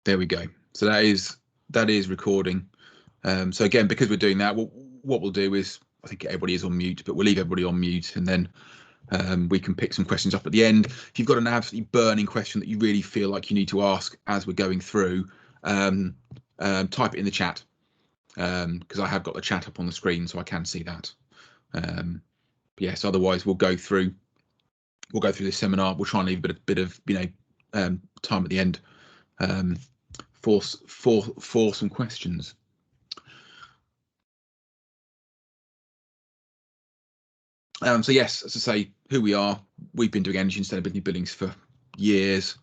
There we go. So that is recording. So again, because we're doing that, what we'll do is, I think everybody is on mute, but we'll leave everybody on mute, and then we can pick some questions up at the end. If you've got an absolutely burning question that you really feel like you need to ask as we're going through, type it in the chat, because I have got the chat up on the screen, so I can see that. Yes, otherwise we'll go through this seminar. We'll try and leave a bit of time at the end for some questions. So yes, as I say, who we are, we've been doing energy and sustainability buildings for years.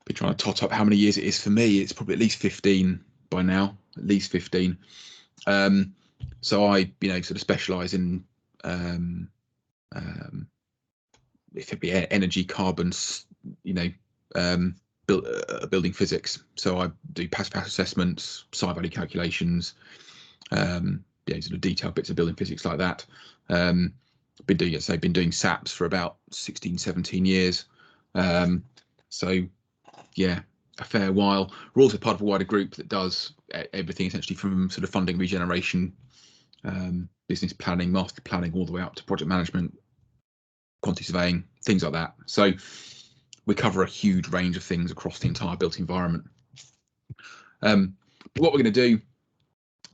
Been trying to tot up how many years it is for me. It's probably at least 15 by now, at least 15. So I, sort of specialise in if it be energy, carbon, building physics. So I do passive assessments, site value calculations, sort of detailed bits of building physics like that. Been doing SAPs for about 16, 17 years. So yeah, a fair while. We're also part of a wider group that does everything essentially from sort of funding regeneration, business planning, master planning, all the way up to project management, quantity surveying, things like that. So we cover a huge range of things across the entire built environment. What we're going to do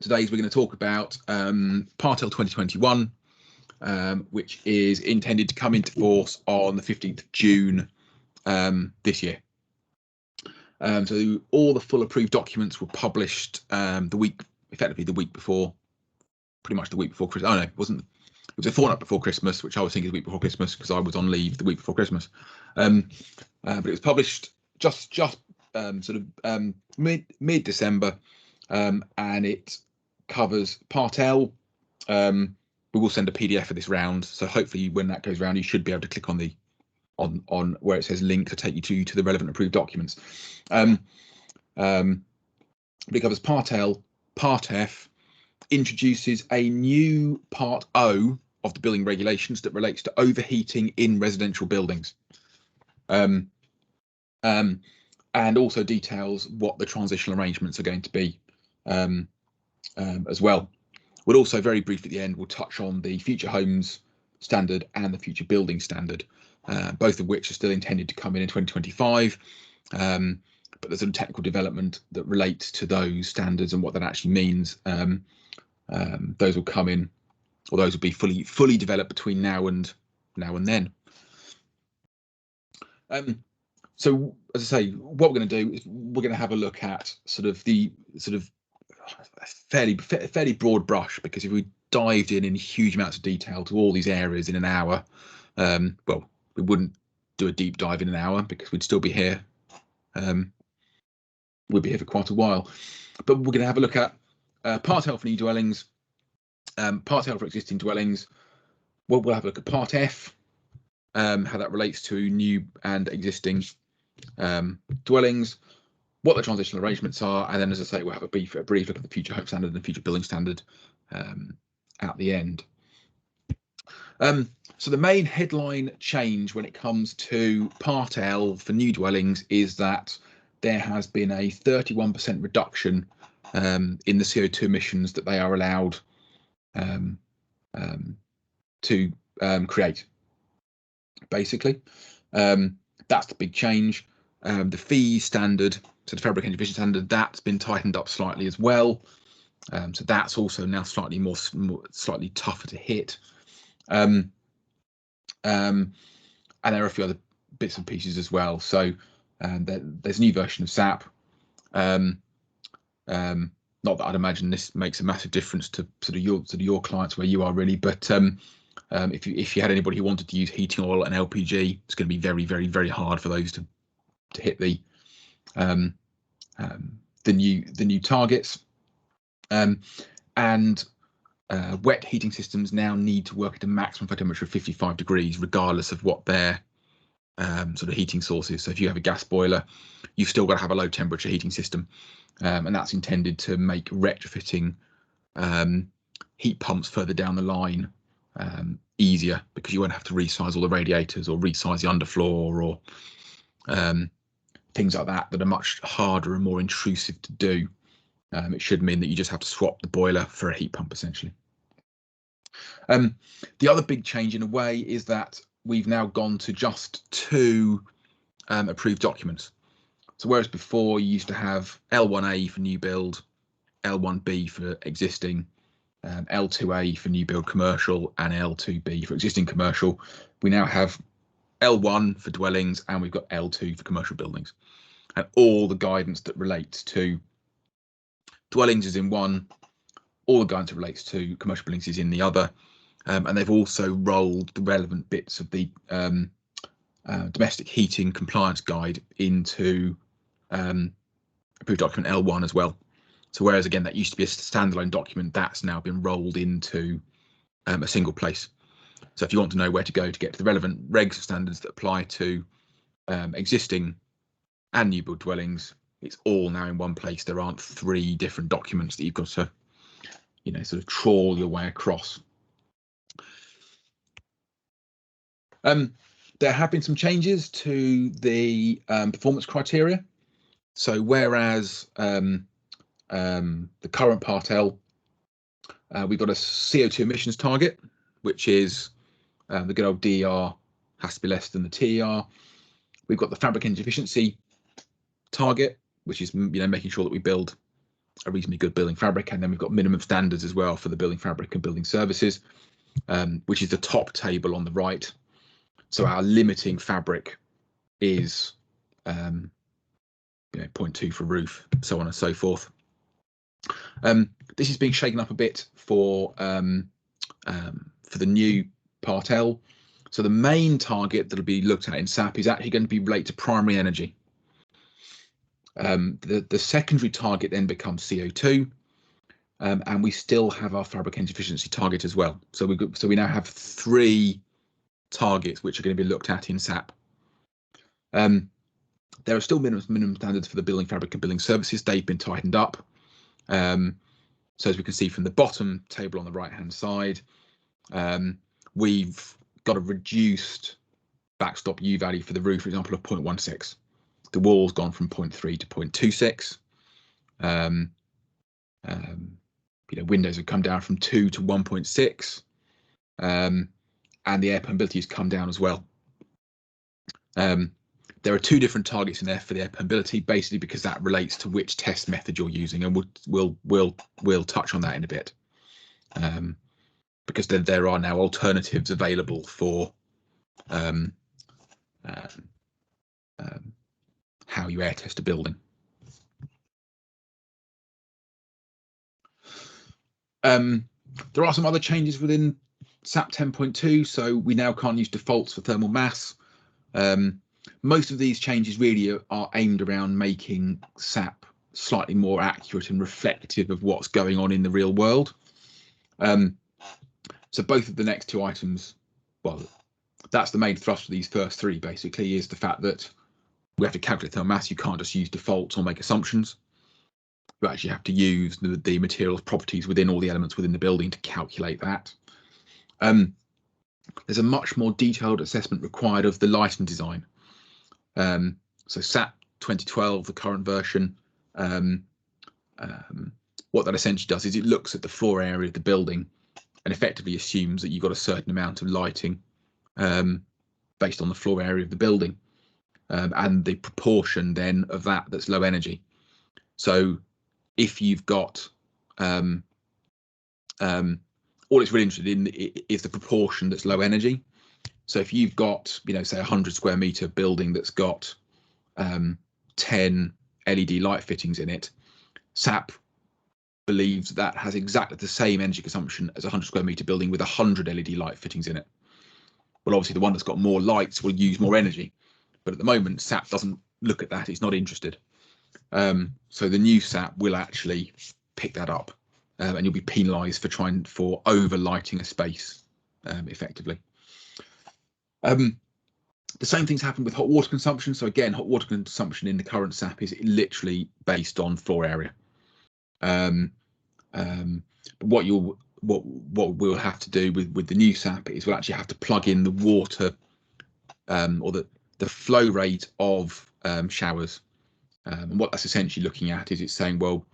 today is we're going to talk about Part L 2021, which is intended to come into force on the 15th of June this year. So all the full approved documents were published effectively the week before, pretty much the week before Christmas. Oh no, it wasn't. It was a fortnight before Christmas, which I was thinking the week before Christmas because I was on leave the week before Christmas. But it was published just mid-December, and it covers Part L. We will send a PDF of this round, so hopefully when that goes round, you should be able to click on the on where it says link to take you to the relevant approved documents. But it covers Part L. Part F introduces a new Part O of the building regulations that relates to overheating in residential buildings, and also details what the transitional arrangements are going to be as well. We'll also very briefly at the end, we'll touch on the Future Homes Standard and the Future Building Standard, both of which are still intended to come in 2025. But there's some technical development that relates to those standards and what that actually means. Those will come in, or those will be fully developed between now and then. So as I say, what we're going to do is we're going to have a look at the fairly broad brush, because if we dived in huge amounts of detail to all these areas in an hour, well, we wouldn't do a deep dive in an hour because we'd still be here. We'll be here for quite a while. But we're going to have a look at Part L for new dwellings, Part L for existing dwellings. We'll have a look at Part F, how that relates to new and existing dwellings, what the transitional arrangements are, and then, as I say, we'll have a brief look at the Future Home Standard and the Future Building Standard at the end. So the main headline change when it comes to Part L for new dwellings is that there has been a 31% reduction in the CO2 emissions that they are allowed to create. Basically, that's the big change. The fee standard, so the Fabric Energy Efficiency Standard, that's been tightened up slightly as well. So that's also now slightly tougher to hit. And there are a few other bits and pieces as well. So there's a new version of SAP. Not that I'd imagine this makes a massive difference to your clients where you are really, but if you had anybody who wanted to use heating oil and LPG, it's going to be very, very, very hard for those to hit the new targets. Wet heating systems now need to work at a maximum temperature of 55 degrees, regardless of what their sort of heating source is. So if you have a gas boiler, you've still got to have a low temperature heating system, and that's intended to make retrofitting heat pumps further down the line easier, because you won't have to resize all the radiators or resize the underfloor or things like that are much harder and more intrusive to do. It should mean that you just have to swap the boiler for a heat pump, essentially. The other big change in a way is that we've now gone to just 2 approved documents. So whereas before you used to have L1A for new build, L1B for existing, L2A for new build commercial, and L2B for existing commercial, we now have L1 for dwellings, and we've got L2 for commercial buildings. And all the guidance that relates to dwellings is in one, all the guidance that relates to commercial buildings is in the other. And they've also rolled the relevant bits of the domestic heating compliance guide into approved document L1 as well. So whereas again that used to be a standalone document, that's now been rolled into a single place. So if you want to know where to go to get to the relevant regs standards that apply to existing and new build dwellings, it's all now in one place. There aren't 3 different documents that you've got to, sort of trawl your way across. There have been some changes to the performance criteria. So whereas the current Part L, we've got a CO2 emissions target, which is the good old DER has to be less than the TER. We've got the fabric energy efficiency target, which is making sure that we build a reasonably good building fabric, and then we've got minimum standards as well for the building fabric and building services, which is the top table on the right. So our limiting fabric is 0.2 for roof, so on and so forth. This is being shaken up a bit for the new Part L. So the main target that'll be looked at in SAP is actually going to be related to primary energy. The secondary target then becomes CO2, and we still have our fabric energy efficiency target as well. So we now have 3 targets which are going to be looked at in SAP. There are still minimum standards for the building fabric and building services. They've been tightened up. So as we can see from the bottom table on the right hand side, we've got a reduced backstop U value for the roof, for example, of 0.16. The wall's gone from 0.3 to 0.26. Windows have come down from 2 to 1.6, and the air permeability has come down as well. There are 2 different targets in there for the air permeability, basically because that relates to which test method you're using, and we'll touch on that in a bit, because there are now alternatives available for how you air test a building. There are some other changes within SAP 10.2, so we now can't use defaults for thermal mass. Most of these changes really are aimed around making SAP slightly more accurate and reflective of what's going on in the real world. So both of the next 2 items, well, that's the main thrust of these first 3, basically, is the fact that we have to calculate thermal mass. You can't just use defaults or make assumptions. You actually have to use the materials properties within all the elements within the building to calculate that. There's a much more detailed assessment required of the lighting design. So SAP 2012, the current version, what that essentially does is it looks at the floor area of the building and effectively assumes that you've got a certain amount of lighting based on the floor area of the building, and the proportion then of that's low energy. So if you've got all it's really interested in is the proportion that's low energy. So if you've got, say 100 square meter building that's got 10 LED light fittings in it, SAP believes that has exactly the same energy consumption as a 100 square meter building with 100 LED light fittings in it. Well, obviously the one that's got more lights will use more energy, but at the moment SAP doesn't look at that. It's not interested. So the new SAP will actually pick that up, and you'll be penalised for over lighting a space effectively. The same things happen with hot water consumption. So again, hot water consumption in the current SAP is literally based on floor area. But what you'll what we'll have to do with the new SAP is we'll actually have to plug in the water or the flow rate of showers. And what that's essentially looking at is it's saying, well,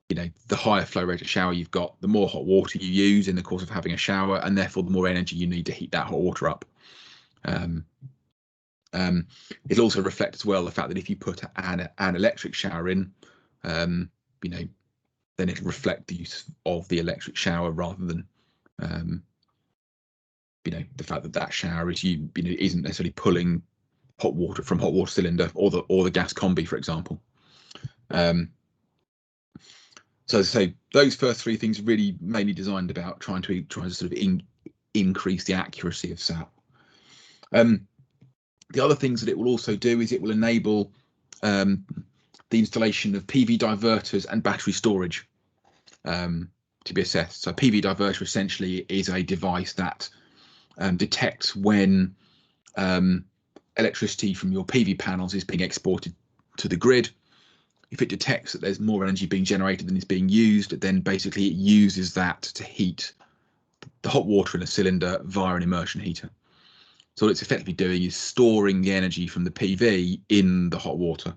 you know, the higher flow rate of shower you've got, the more hot water you use in the course of having a shower, and therefore the more energy you need to heat that hot water up. It'll also reflect as well the fact that if you put an electric shower in, you know, then it'll reflect the use of the electric shower rather than, you know, the fact that that shower is isn't necessarily pulling hot water from hot water cylinder or the gas combi, for example. So as I say, those first three things are really mainly designed about trying to sort of increase the accuracy of SAP. The other things that it will also do is it will enable the installation of PV diverters and battery storage to be assessed. So PV diverter essentially is a device that detects when electricity from your PV panels is being exported to the grid. If it detects that there's more energy being generated than is being used, then basically it uses that to heat the hot water in a cylinder via an immersion heater. So what it's effectively doing is storing the energy from the PV in the hot water.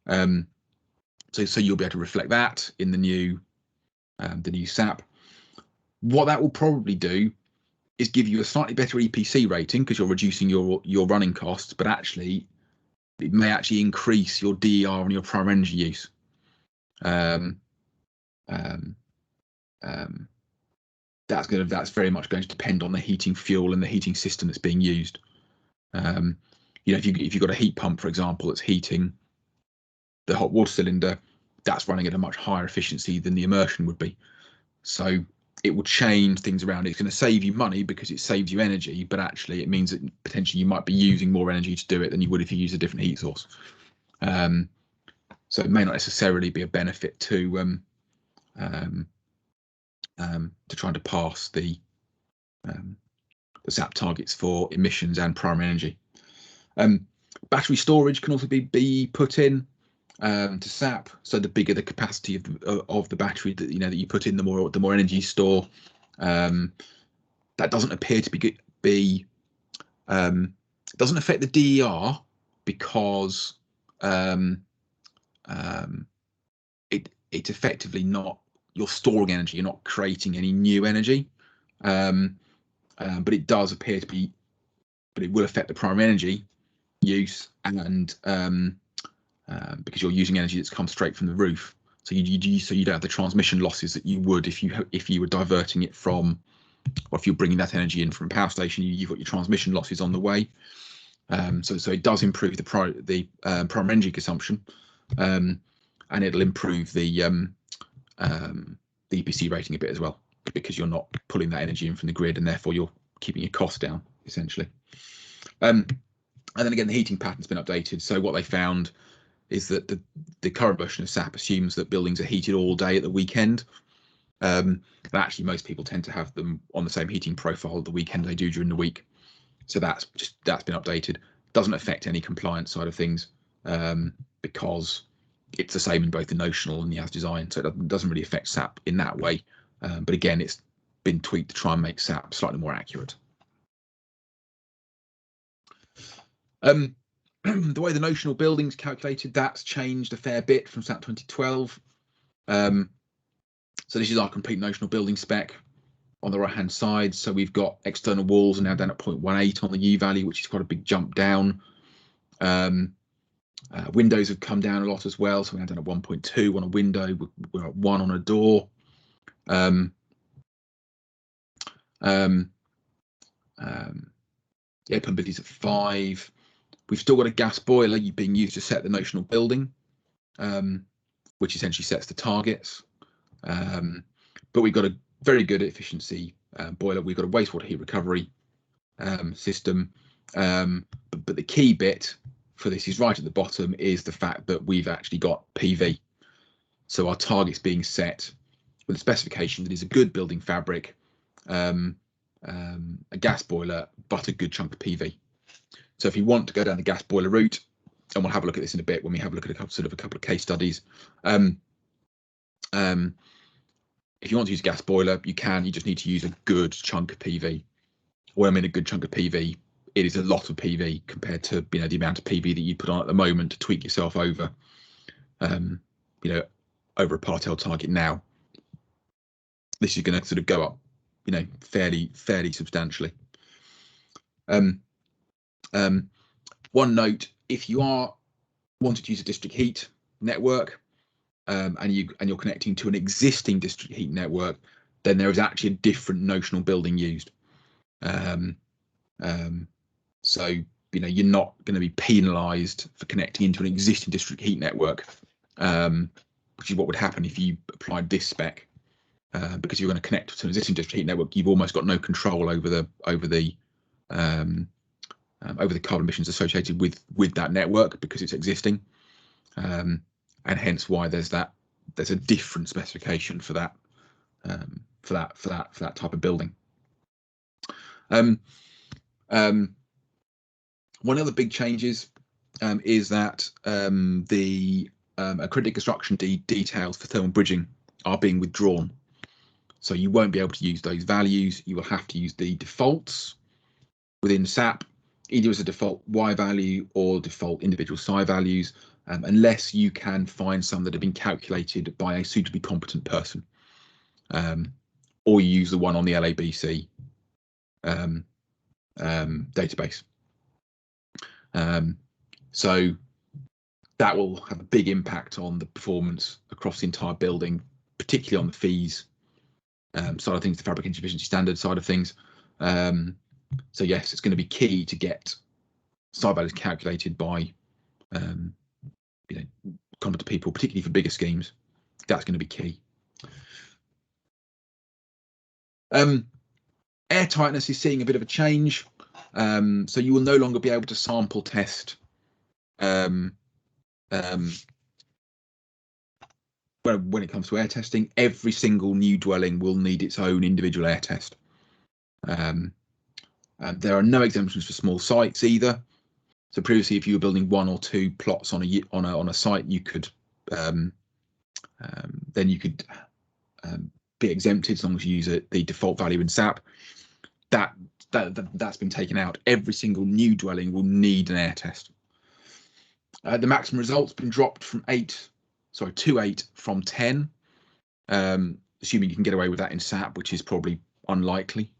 So you'll be able to reflect that in the new SAP. What that will probably do is give you a slightly better EPC rating because you're reducing your running costs, but actually it may actually increase your DER on your primary energy use. That's very much going to depend on the heating fuel and the heating system that's being used. You know, if you've got a heat pump, for example, that's heating the hot water cylinder, that's running at a much higher efficiency than the immersion would be. So it will change things around. It's going to save you money because it saves you energy, but actually it means that potentially you might be using more energy to do it than you would if you use a different heat source. So it may not necessarily be a benefit to trying to pass the SAP targets for emissions and primary energy. Battery storage can also be put in to SAP. So the bigger the capacity of the battery that you put in, the more energy you store. That doesn't appear to be doesn't affect the DER because it's effectively not, you're storing energy, you're not creating any new energy. But it does appear to be, but it will affect the primary energy use, and because you're using energy that's come straight from the roof, so you don't have the transmission losses that you would if you were diverting it from, or if you're bringing that energy in from a power station, you've got your transmission losses on the way. So it does improve the primary energy consumption, and it'll improve the EPC rating a bit as well, because you're not pulling that energy in from the grid, and therefore you're keeping your costs down essentially. And then again, the heating pattern's been updated. So what they found is that the current version of SAP assumes that buildings are heated all day at the weekend. But actually most people tend to have them on the same heating profile at the weekend they do during the week. So that's been updated. Doesn't affect any compliance side of things, because it's the same in both the notional and the as designed. So it doesn't really affect SAP in that way. But again, it's been tweaked to try and make SAP slightly more accurate. The way the notional building's calculated, that's changed a fair bit from SAP 2012. So this is our complete notional building spec on the right hand side. So we've got external walls are now down at 0.18 on the U value, which is quite a big jump down. Windows have come down a lot as well. So we're down at 1.2 on a window, we're at 1 on a door. The open ability is at 5. We've still got a gas boiler being used to set the notional building, which essentially sets the targets. But we've got a very good efficiency boiler. We've got a wastewater heat recovery system. But the key bit for this is right at the bottom, is the fact that we've actually got PV. So our target's being set with a specification that is a good building fabric, a gas boiler, but a good chunk of PV. So if you want to go down the gas boiler route, and we'll have a look at this in a bit when we have a look at a couple of case studies, if you want to use a gas boiler, you can. You just need to use a good chunk of PV. When I mean a good chunk of PV, it is a lot of PV compared to the amount of PV that you put on at the moment to tweak yourself over over a Part-L target now. This is going to sort of go up fairly substantially. One note: if you are wanting to use a district heat network and you're connecting to an existing district heat network, then there is actually a different notional building used. So you're not going to be penalised for connecting into an existing district heat network, which is what would happen if you applied this spec. Because you're going to connect to an existing district heat network, you've almost got no control over the carbon emissions associated with that network because it's existing, and hence why there's a different specification for that type of building. One of the big changes is that the accredited construction details for thermal bridging are being withdrawn. So you won't be able to use those values. You will have to use the defaults within SAP, either as a default Y value or default individual psi values, unless you can find some that have been calculated by a suitably competent person, or you use the one on the LABC database. So that will have a big impact on the performance across the entire building, particularly on the fees side of things, the fabric efficiency standard side of things. So yes, it's going to be key to get psi values calculated by competent people, particularly for bigger schemes. That's going to be key. Air tightness is seeing a bit of a change. So you will no longer be able to sample test when it comes to air testing. Every single new dwelling will need its own individual air test. There are no exemptions for small sites either. So previously, if you were building 1 or 2 plots on a site, you could then you could be exempted as long as you use the default value in SAP. That's been taken out. Every single new dwelling will need an air test. The maximum result's been dropped from to 8 from 10, assuming you can get away with that in SAP, which is probably unlikely.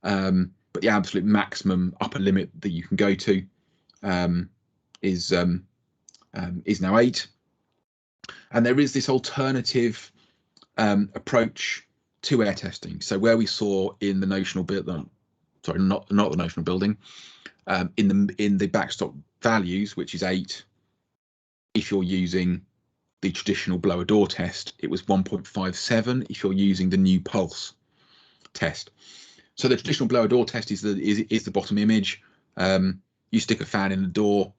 But the absolute maximum upper limit that you can go to is now 8. And there is this alternative approach to air testing. So where we saw in the notional building, sorry, not the notional building, in the backstop values, which is 8. If you're using the traditional blower door test, it was 1.57 if you're using the new pulse test. So the traditional blower door test is the bottom image. You stick a fan in the door.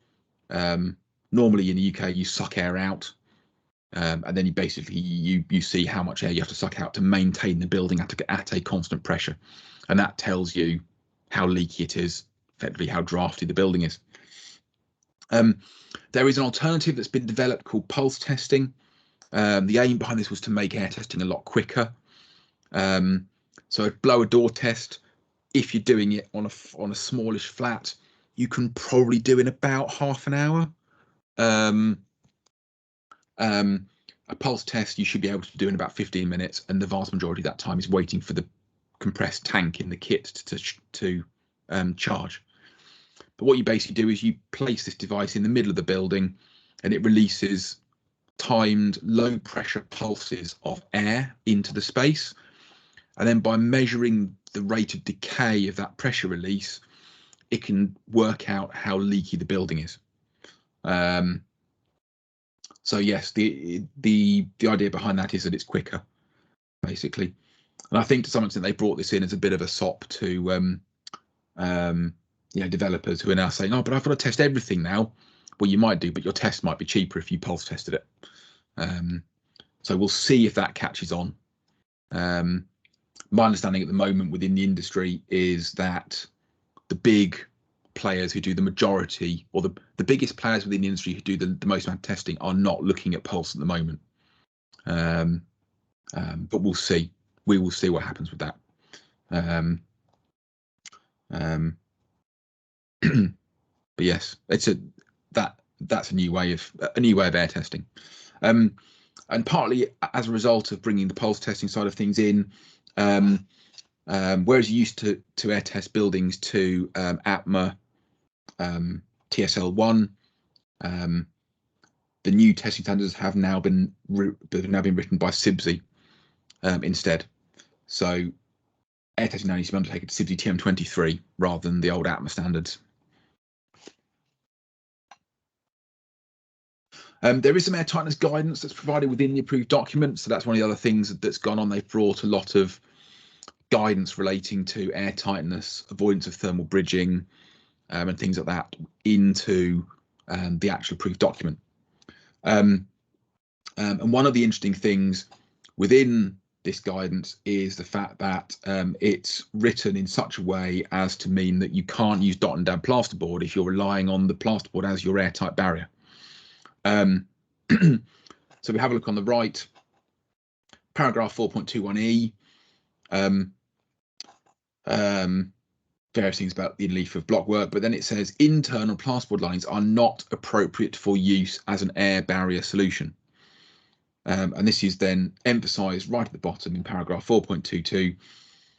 Normally in the UK, you suck air out, and then you basically you see how much air you have to suck out to maintain the building at a constant pressure, and that tells you how leaky it is, effectively how drafty the building is. There is an alternative that's been developed called pulse testing. The aim behind this was to make air testing a lot quicker. So a blower door test, if you're doing it on a smallish flat, you can probably do in about half an hour. A pulse test you should be able to do in about 15 minutes, and the vast majority of that time is waiting for the compressed tank in the kit to charge. But what you basically do is you place this device in the middle of the building, and it releases timed low pressure pulses of air into the space. And then by measuring the rate of decay of that pressure release, it can work out how leaky the building is. So yes, the idea behind that is that it's quicker, basically. And I think to some extent they brought this in as a bit of a sop to developers who are now saying, oh, but I've got to test everything now. Well, you might do, but your test might be cheaper if you pulse tested it. So we'll see if that catches on. My understanding at the moment within the industry is that the big players who do the majority, or the biggest players within the industry who do the most amount of testing, are not looking at pulse at the moment. But we'll see. We will see what happens with that. But yes, it's that's a new way of air testing, and partly as a result of bringing the pulse testing side of things in. Whereas you used to air test buildings to ATMA TSL1, the new testing standards have now been written by CIBSE instead. So air testing now needs to be undertaken to CIBSE TM23 rather than the old ATMA standards. There is some air tightness guidance that's provided within the approved document. So that's one of the other things that's gone on. They've brought a lot of guidance relating to air tightness, avoidance of thermal bridging, and things like that into the actual approved document. And one of the interesting things within this guidance is the fact that it's written in such a way as to mean that you can't use dot and dab plasterboard if you're relying on the plasterboard as your airtight barrier. So we have a look on the right, paragraph 4.21e, various things about the leaf of block work, but then it says internal plasterboard linings are not appropriate for use as an air barrier solution. And this is then emphasised right at the bottom in paragraph 4.22,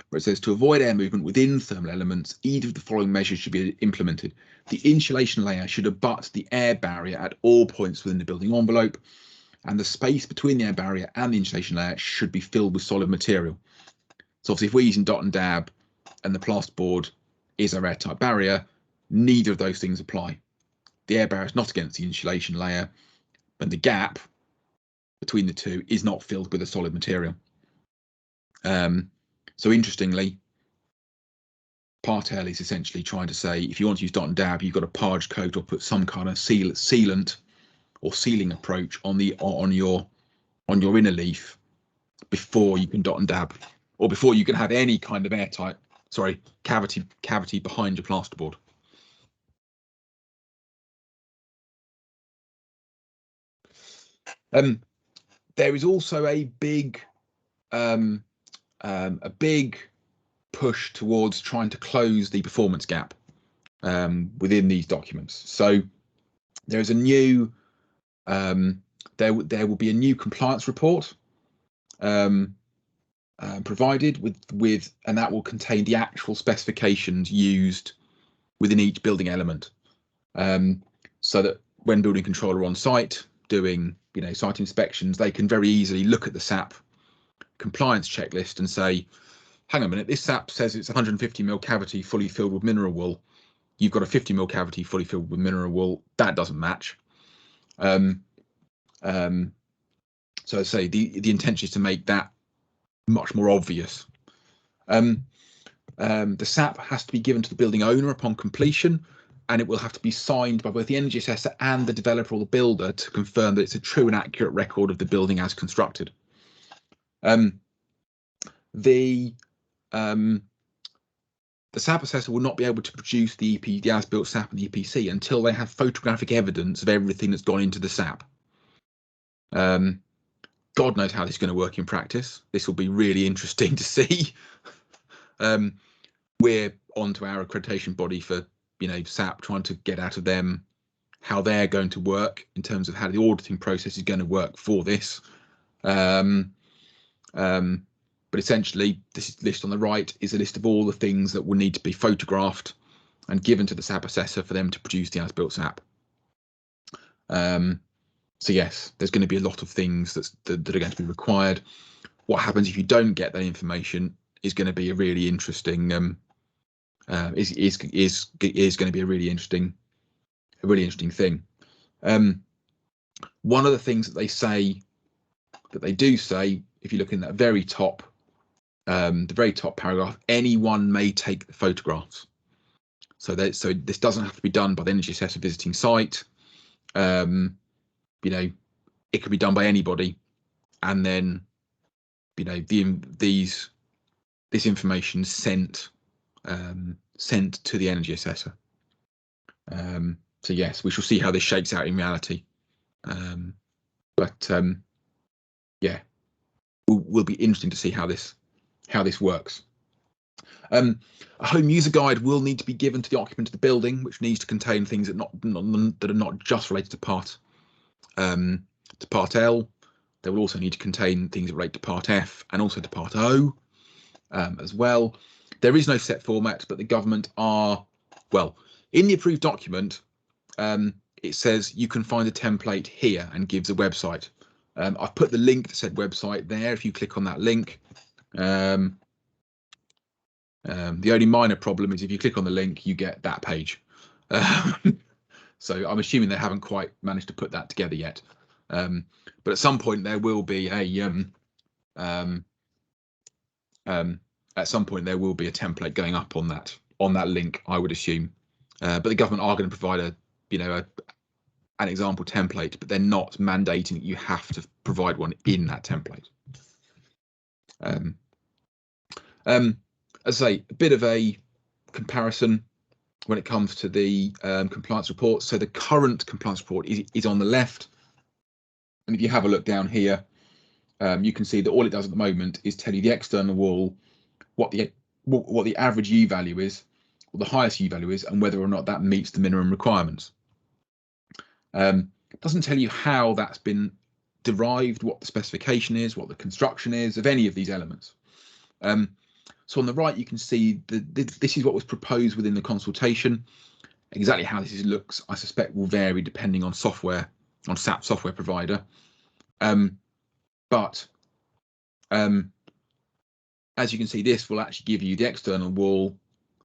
where it says to avoid air movement within thermal elements, either of the following measures should be implemented. The insulation layer should abut the air barrier at all points within the building envelope, and the space between the air barrier and the insulation layer should be filled with solid material. So obviously if we're using dot and dab and the plasterboard is our airtight barrier, neither of those things apply. The air barrier is not against the insulation layer, and the gap between the two is not filled with a solid material. So interestingly, Part L is essentially trying to say if you want to use dot and dab, you've got to parge coat or put some kind of sealant or sealing approach on your inner leaf before you can dot and dab, or before you can have any kind of cavity behind your plasterboard. There is also a big push towards trying to close the performance gap within these documents. So there's a new there will be a new compliance report provided with and that will contain the actual specifications used within each building element, so that when building control are on site doing site inspections, they can very easily look at the SAP compliance checklist and say, hang on a minute, this SAP says it's 150 mil cavity fully filled with mineral wool. You've got a 50 mil cavity fully filled with mineral wool. That doesn't match. So I say the intention is to make that much more obvious. The SAP has to be given to the building owner upon completion, and it will have to be signed by both the energy assessor and the developer or the builder to confirm that it's a true and accurate record of the building as constructed. The SAP assessor will not be able to produce the as-built SAP and the EPC until they have photographic evidence of everything that's gone into the SAP. God knows how this is going to work in practice. This will be really interesting to see. We're onto our accreditation body for SAP, trying to get out of them how they're going to work in terms of how the auditing process is going to work for this. But essentially, this list on the right is a list of all the things that will need to be photographed and given to the SAP assessor for them to produce the as-built SAP. So yes, there's going to be a lot of things that are going to be required. What happens if you don't get that information is going to be a really interesting is going to be a really interesting thing. One of the things that they say, that they do say, if you look in that very top, the very top paragraph, anyone may take the photographs. So this doesn't have to be done by the energy assessor visiting site. It can be done by anybody, and then this information sent to the energy assessor. So yes, we shall see how this shakes out in reality. But yeah, will be interesting to see how this works. A home user guide will need to be given to the occupant of the building, which needs to contain things that are not just related to Part L. They will also need to contain things that relate to Part F and also to Part O as well. There is no set format, but the government are, well, in the approved document, it says you can find a template here and gives a website. I've put the link to said website there. If you click on that link, the only minor problem is if you click on the link, you get that page. So I'm assuming they haven't quite managed to put that together yet. But at some point there will be a template going up on that link, I would assume. But the government are going to provide an example template, but they're not mandating that you have to provide one in that template. As I say, a bit of a comparison when it comes to the compliance report. So the current compliance report is on the left, and if you have a look down here, you can see that all it does at the moment is tell you the external wall, what the average U value is, or the highest U value is, and whether or not that meets the minimum requirements. It doesn't tell you how that's been derived, what the specification is, what the construction is of any of these elements. So on the right, you can see this is what was proposed within the consultation. Exactly how this looks, I suspect, will vary depending on software, on SAP software provider. But as you can see, this will actually give you the external wall,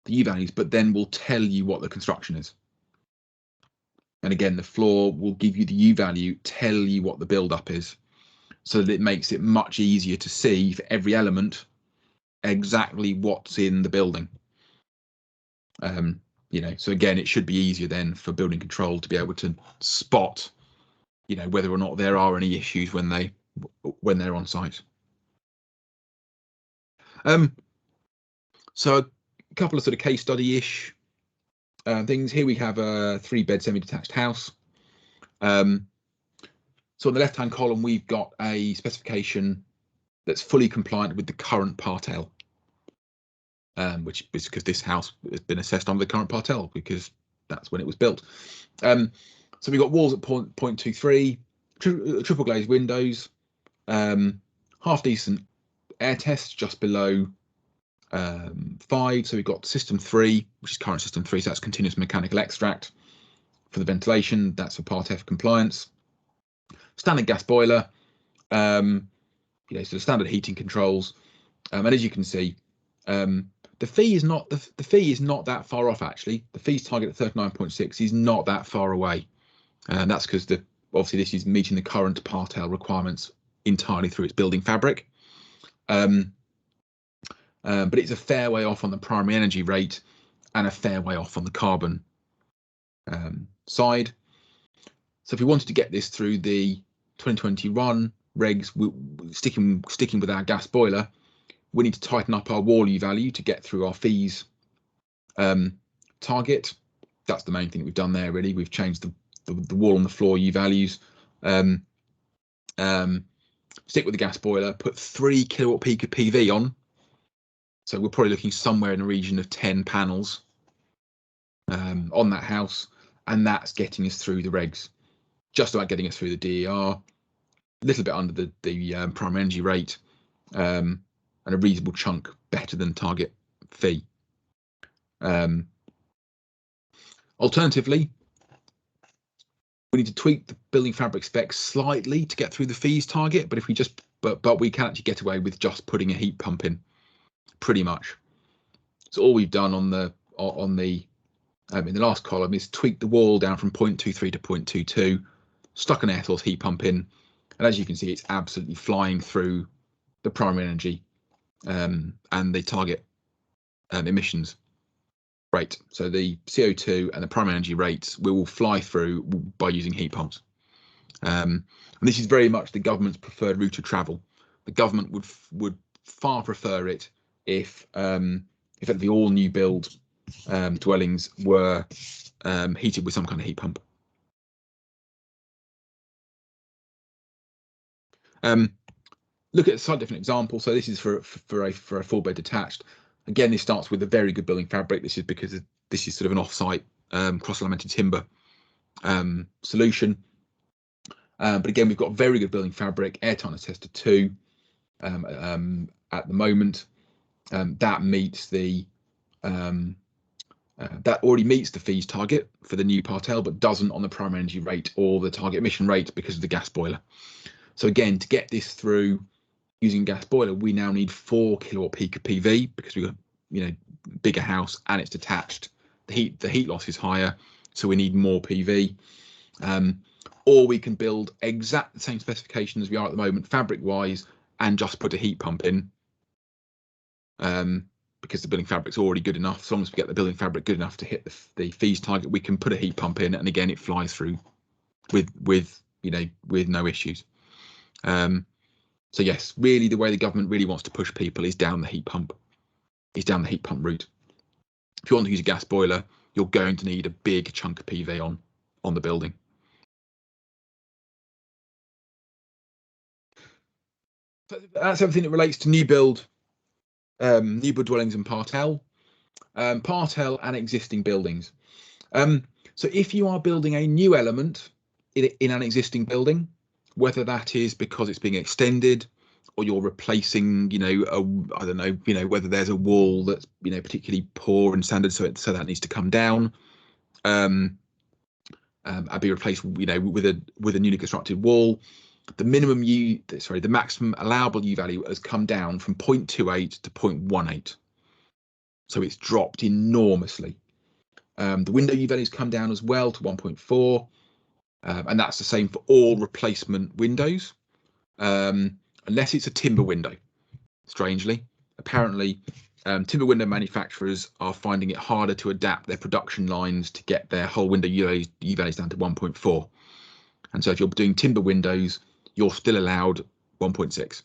the U values, but then will tell you what the construction is. And again, the floor will give you the U value, tell you what the build-up is, so that it makes it much easier to see for every element exactly what's in the building. So again, it should be easier then for building control to be able to spot, whether or not there are any issues when they're on site. So a couple of sort of case study-ish things. Here we have a 3-bed semi-detached house. So on the left-hand column, we've got a specification that's fully compliant with the current Part L, which is because this house has been assessed under the current Part L because that's when it was built. So we've got walls at 0.23, triple glazed windows, half decent air test just below 5. So we've got system 3, which is current system 3, so that's continuous mechanical extract for the ventilation. That's for Part F compliance. Standard gas boiler, so the standard heating controls, and as you can see, the fee is not that far off. Actually, the fees target at 39.6 is not that far away, and that's because obviously this is meeting the current Part L requirements entirely through its building fabric. But it's a fair way off on the primary energy rate and a fair way off on the carbon side. So if we wanted to get this through the 2021 regs, sticking with our gas boiler, we need to tighten up our wall U value to get through our fees target. That's the main thing we've done there, really. We've changed the wall and the floor U values. Stick with the gas boiler, put 3 kilowatt peak of PV on. So we're probably looking somewhere in the region of 10 panels on that house, and that's getting us through the regs, just about getting us through the DER, a little bit under the primary energy rate, and a reasonable chunk better than target fee. Alternatively, we need to tweak the building fabric specs slightly to get through the fees target, but if we but we can actually get away with just putting a heat pump in, pretty much. So all we've done in the last column is tweak the wall down from 0.23 to 0.22, stuck an air source heat pump in, and as you can see, it's absolutely flying through the primary energy and the target emissions rate. So the CO2 and the primary energy rates we will fly through by using heat pumps. And this is very much the government's preferred route of travel. The government would far prefer it if the all new build dwellings were heated with some kind of heat pump. look at a slightly different example. So this is for a 4-bed detached. Again, this starts with a very good building fabric. This is because this is sort of an off-site cross-laminated timber solution. But again, we've got very good building fabric, airtightness tester 2 at the moment. That meets the that already meets the fees target for the new Part L, but doesn't on the primary energy rate or the target emission rate because of the gas boiler. So again, to get this through using gas boiler, we now need 4 kilowatt peak of PV because we've got, you know, bigger house and it's detached. The heat loss is higher, so we need more PV. Or we can build exact the same specification as we are at the moment, fabric wise, and just put a heat pump in. Because the building fabric's already good enough. As long as we get the building fabric good enough to hit the fees target, we can put a heat pump in, and again, it flies through with no issues. So yes, really, the way the government really wants to push people is down the heat pump route. If you want to use a gas boiler, you're going to need a big chunk of PV on the building. So that's everything that relates to new build dwellings and Part L. Part L and existing buildings. So if you are building a new element in an existing building, whether that is because it's being extended or you're replacing, I don't know, whether there's a wall that's, particularly poor and standard, so that needs to come down, and be replaced, with a newly constructed wall. The maximum allowable U value has come down from 0.28 to 0.18. So it's dropped enormously. The window U value has come down as well to 1.4, and that's the same for all replacement windows, unless it's a timber window. Strangely, apparently, timber window manufacturers are finding it harder to adapt their production lines to get their whole window U values down to 1.4. And so if you're doing timber windows, you're still allowed 1.6,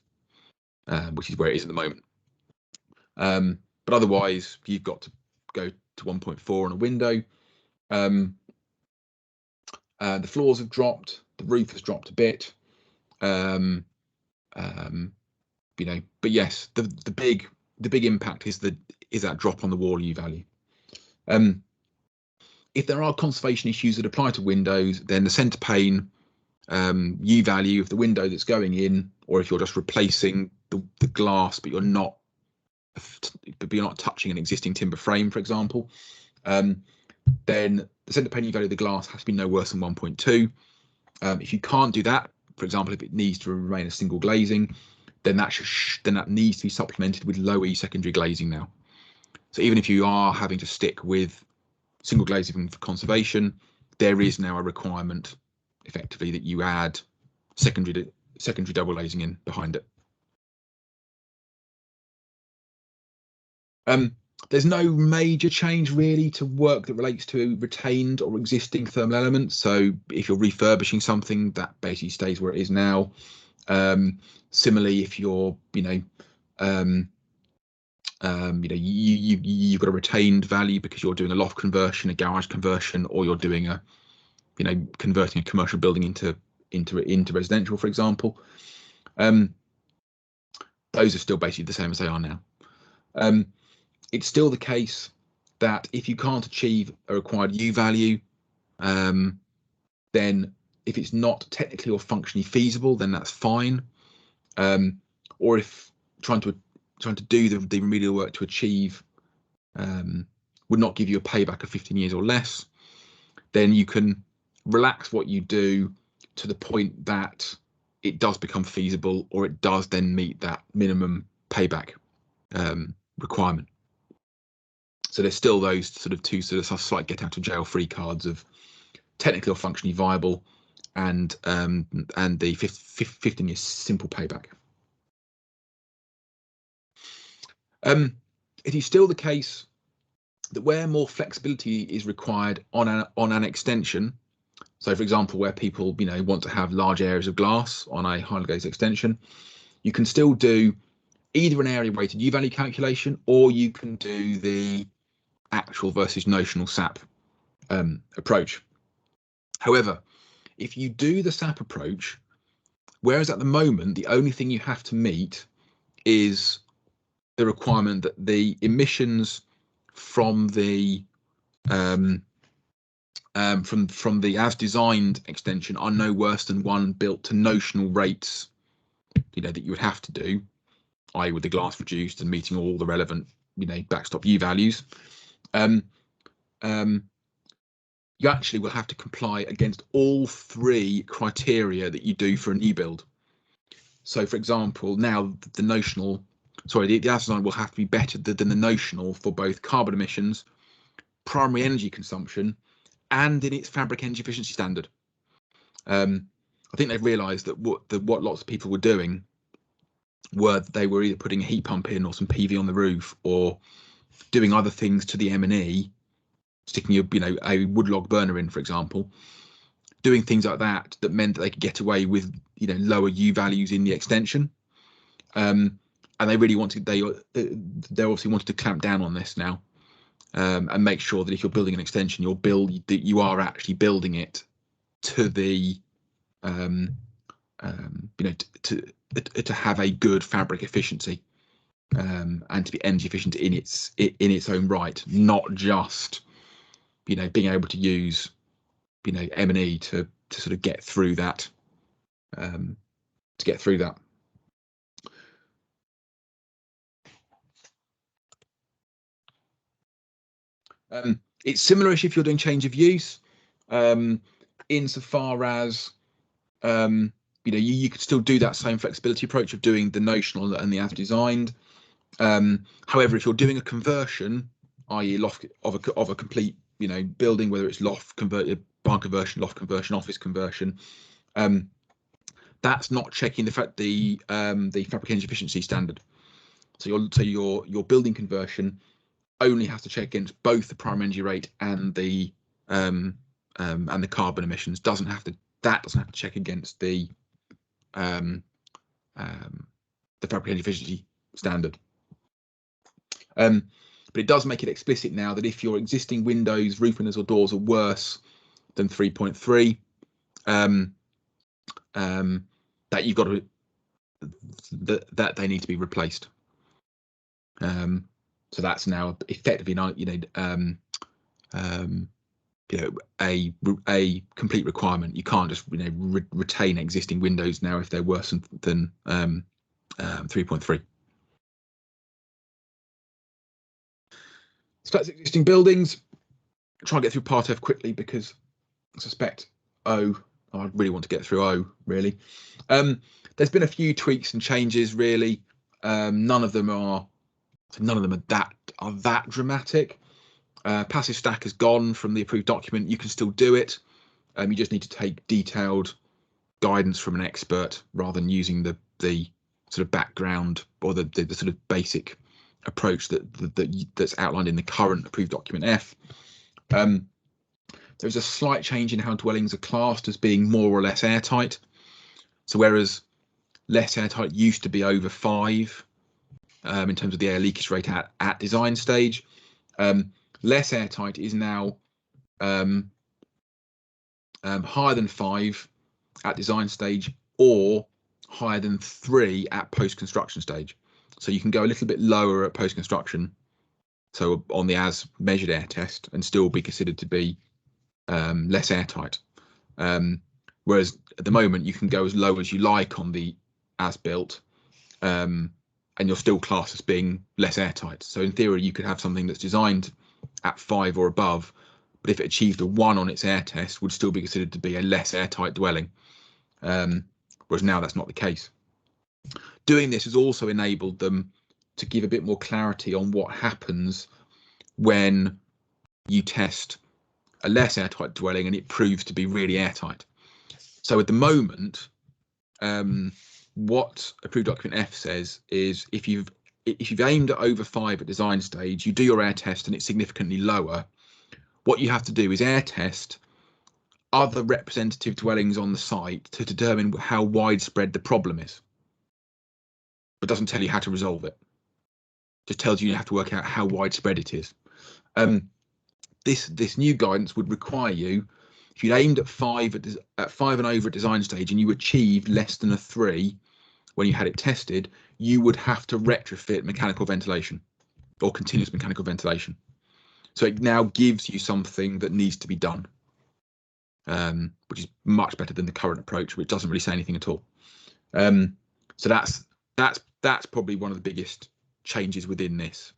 which is where it is at the moment. But otherwise, you've got to go to 1.4 on a window. The floors have dropped, the roof has dropped a bit. But yes, the big impact is that drop on the wall U value. If there are conservation issues that apply to windows, then the centre pane U value of the window that's going in, or if you're just replacing the glass, but you're not touching an existing timber frame, for example, then the centre pane U value of the glass has to be no worse than 1.2. If you can't do that, for example, if it needs to remain a single glazing, then that needs to be supplemented with low E secondary glazing now. So even if you are having to stick with single glazing for conservation, there is now a requirement, effectively, that you add secondary double glazing in behind it. There's no major change really to work that relates to retained or existing thermal elements. So if you're refurbishing something, that basically stays where it is now. Similarly, if you're, you've got a retained value because you're doing a loft conversion, a garage conversion, or you're doing converting a commercial building into residential, for example. Those are still basically the same as they are now. It's still the case that if you can't achieve a required U value, then if it's not technically or functionally feasible, then that's fine. Or if trying to do the remedial work to achieve would not give you a payback of 15 years or less, then you can relax what you do to the point that it does become feasible, or it does then meet that minimum payback requirement. So there's still those sort of two slight get out of jail free cards of technically or functionally viable, and the 15 year simple payback. It is still the case that where more flexibility is required on an extension, so for example, where people want to have large areas of glass on a highly glazed extension, you can still do either an area weighted U value calculation, or you can do the actual versus notional SAP approach. However, if you do the SAP approach Whereas at the moment, the only thing you have to meet is the requirement that the emissions from the from the as designed extension are no worse than one built to notional rates, that you would have to do, i.e. with the glass reduced and meeting all the relevant, backstop U values. You actually will have to comply against all 3 criteria that you do for a new build. So, for example, now the notional, the as design will have to be better than the notional for both carbon emissions, primary energy consumption, and in its fabric energy efficiency standard. I think they've realised that what lots of people were doing were they were either putting a heat pump in or some PV on the roof, or doing other things to the M&E, sticking a wood log burner in, for example, doing things like that meant that they could get away with lower U values in the extension. And they really wanted they obviously wanted to clamp down on this now, and make sure that if you're building an extension, you are actually building it to the to have a good fabric efficiency, and to be energy efficient in its own right, not just being able to use M&E to sort of get through that, It's similar-ish if you're doing change of use, insofar as you could still do that same flexibility approach of doing the notional and the as designed. However, if you're doing a conversion, i.e. loft of a complete building, whether it's loft converted, barn conversion, loft conversion, office conversion, that's not checking the fabric energy efficiency standard. So your building conversion only has to check against both the primary energy rate and the carbon emissions. That doesn't have to check against the fabric energy efficiency standard. But it does make it explicit now that if your existing windows, roof windows or doors are worse than 3.3, that you've got to that they need to be replaced. So that's now effectively a complete requirement. You can't just retain existing windows now if they're worse than 3.3. So that's existing buildings. Try and get through Part F quickly because I suspect I really want to get through O really. There's been a few tweaks and changes really. None of them are that dramatic. Passive stack has gone from the approved document. You can still do it. You just need to take detailed guidance from an expert rather than using the sort of background or the sort of basic approach that's outlined in the current approved document F. There's a slight change in how dwellings are classed as being more or less airtight. So whereas less airtight used to be over 5 in terms of the air leakage rate at design stage, less airtight is now higher than 5 at design stage or higher than 3 at post-construction stage. So you can go a little bit lower at post-construction, so on the as measured air test, and still be considered to be less airtight. Whereas at the moment you can go as low as you like on the as built, and you're still classed as being less airtight. So in theory you could have something that's designed at 5 or above, but if it achieved a 1 on its air test, would still be considered to be a less airtight dwelling. Whereas now that's not the case. Doing this has also enabled them to give a bit more clarity on what happens when you test a less airtight dwelling and it proves to be really airtight. So at the moment, what approved document F says is if you've aimed at over 5 at design stage, you do your air test and it's significantly lower, what you have to do is air test other representative dwellings on the site to determine how widespread the problem is. But doesn't tell you how to resolve it. Just tells you have to work out how widespread it is. This new guidance would require you, if you'd aimed at 5 and over at design stage and you achieved less than a 3 when you had it tested, you would have to retrofit mechanical ventilation or continuous mechanical ventilation. So it now gives you something that needs to be done, which is much better than the current approach, which doesn't really say anything at all. So that's probably one of the biggest changes within this.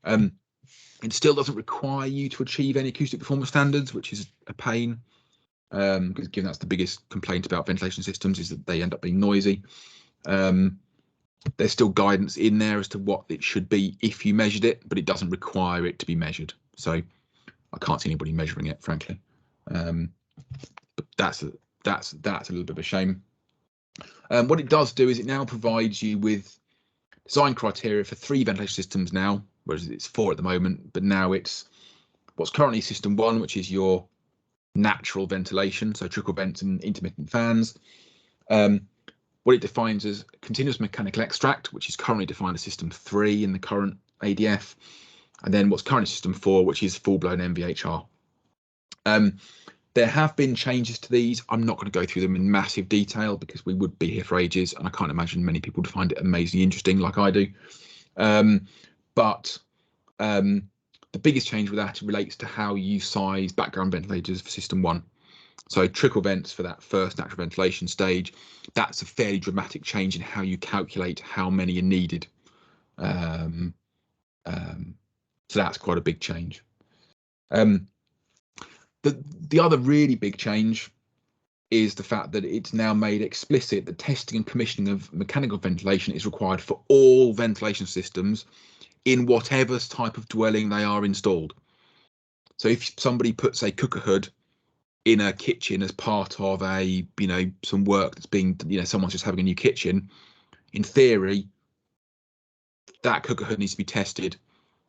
It still doesn't require you to achieve any acoustic performance standards, which is a pain, because given that's the biggest complaint about ventilation systems is that they end up being noisy. There's still guidance in there as to what it should be if you measured it, but it doesn't require it to be measured. So I can't see anybody measuring it, frankly. But that's a little bit of a shame. What it does do is it now provides you with design criteria for 3 ventilation systems now, whereas it's 4 at the moment, but now it's what's currently system 1, which is your natural ventilation, so trickle vents and intermittent fans. What it defines as continuous mechanical extract, which is currently defined as system 3 in the current ADF, and then what's currently system 4, which is full-blown MVHR. There have been changes to these. I'm not going to go through them in massive detail because we would be here for ages, and I can't imagine many people would find it amazingly interesting like I do. But the biggest change with that relates to how you size background ventilators for system 1. So trickle vents for that first natural ventilation stage, that's a fairly dramatic change in how you calculate how many are needed. So that's quite a big change. The other really big change is the fact that it's now made explicit that testing and commissioning of mechanical ventilation is required for all ventilation systems in whatever type of dwelling they are installed. So if somebody puts a cooker hood in a kitchen as part of a, some work that's being, someone's just having a new kitchen, in theory, that cooker hood needs to be tested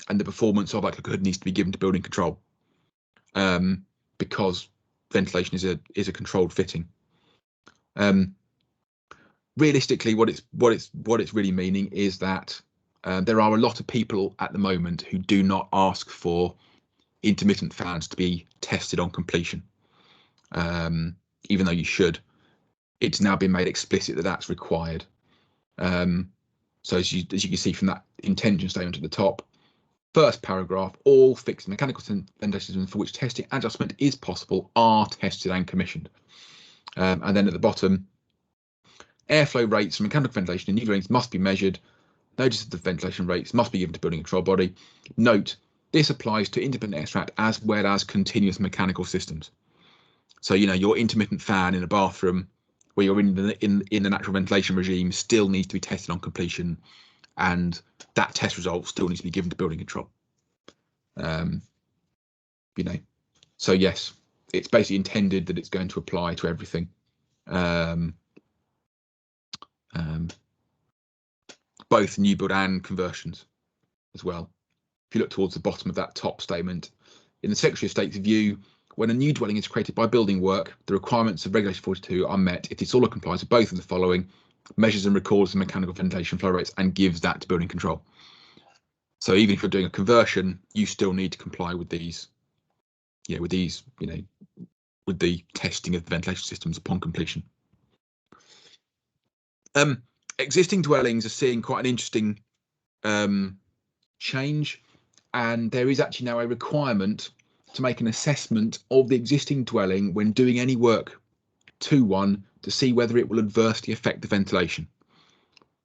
and the performance of that cooker hood needs to be given to building control, because ventilation is a controlled fitting. Realistically, what it's really meaning is that there are a lot of people at the moment who do not ask for intermittent fans to be tested on completion. Even though you should, it's now been made explicit that that's required. So as you can see from that intention statement at the top, first paragraph, all fixed mechanical ventilation systems for which testing and adjustment is possible are tested and commissioned. And then at the bottom, airflow rates from mechanical ventilation in new dwellings must be measured. Notice that the ventilation rates must be given to building control body. Note, this applies to intermittent extract as well as continuous mechanical systems. So, your intermittent fan in a bathroom where you're in the natural ventilation regime still needs to be tested on completion, and that test result still needs to be given to building control. So yes, it's basically intended that it's going to apply to everything. Both new build and conversions as well. If you look towards the bottom of that top statement, in the Secretary of State's view, when a new dwelling is created by building work, the requirements of Regulation 42 are met if the installer complies with both of the following: measures and records the mechanical ventilation flow rates and gives that to building control. So even if you're doing a conversion, you still need to comply with these, with the testing of the ventilation systems upon completion. Existing dwellings are seeing quite an interesting change, and there is actually now a requirement to make an assessment of the existing dwelling when doing any work to one to see whether it will adversely affect the ventilation.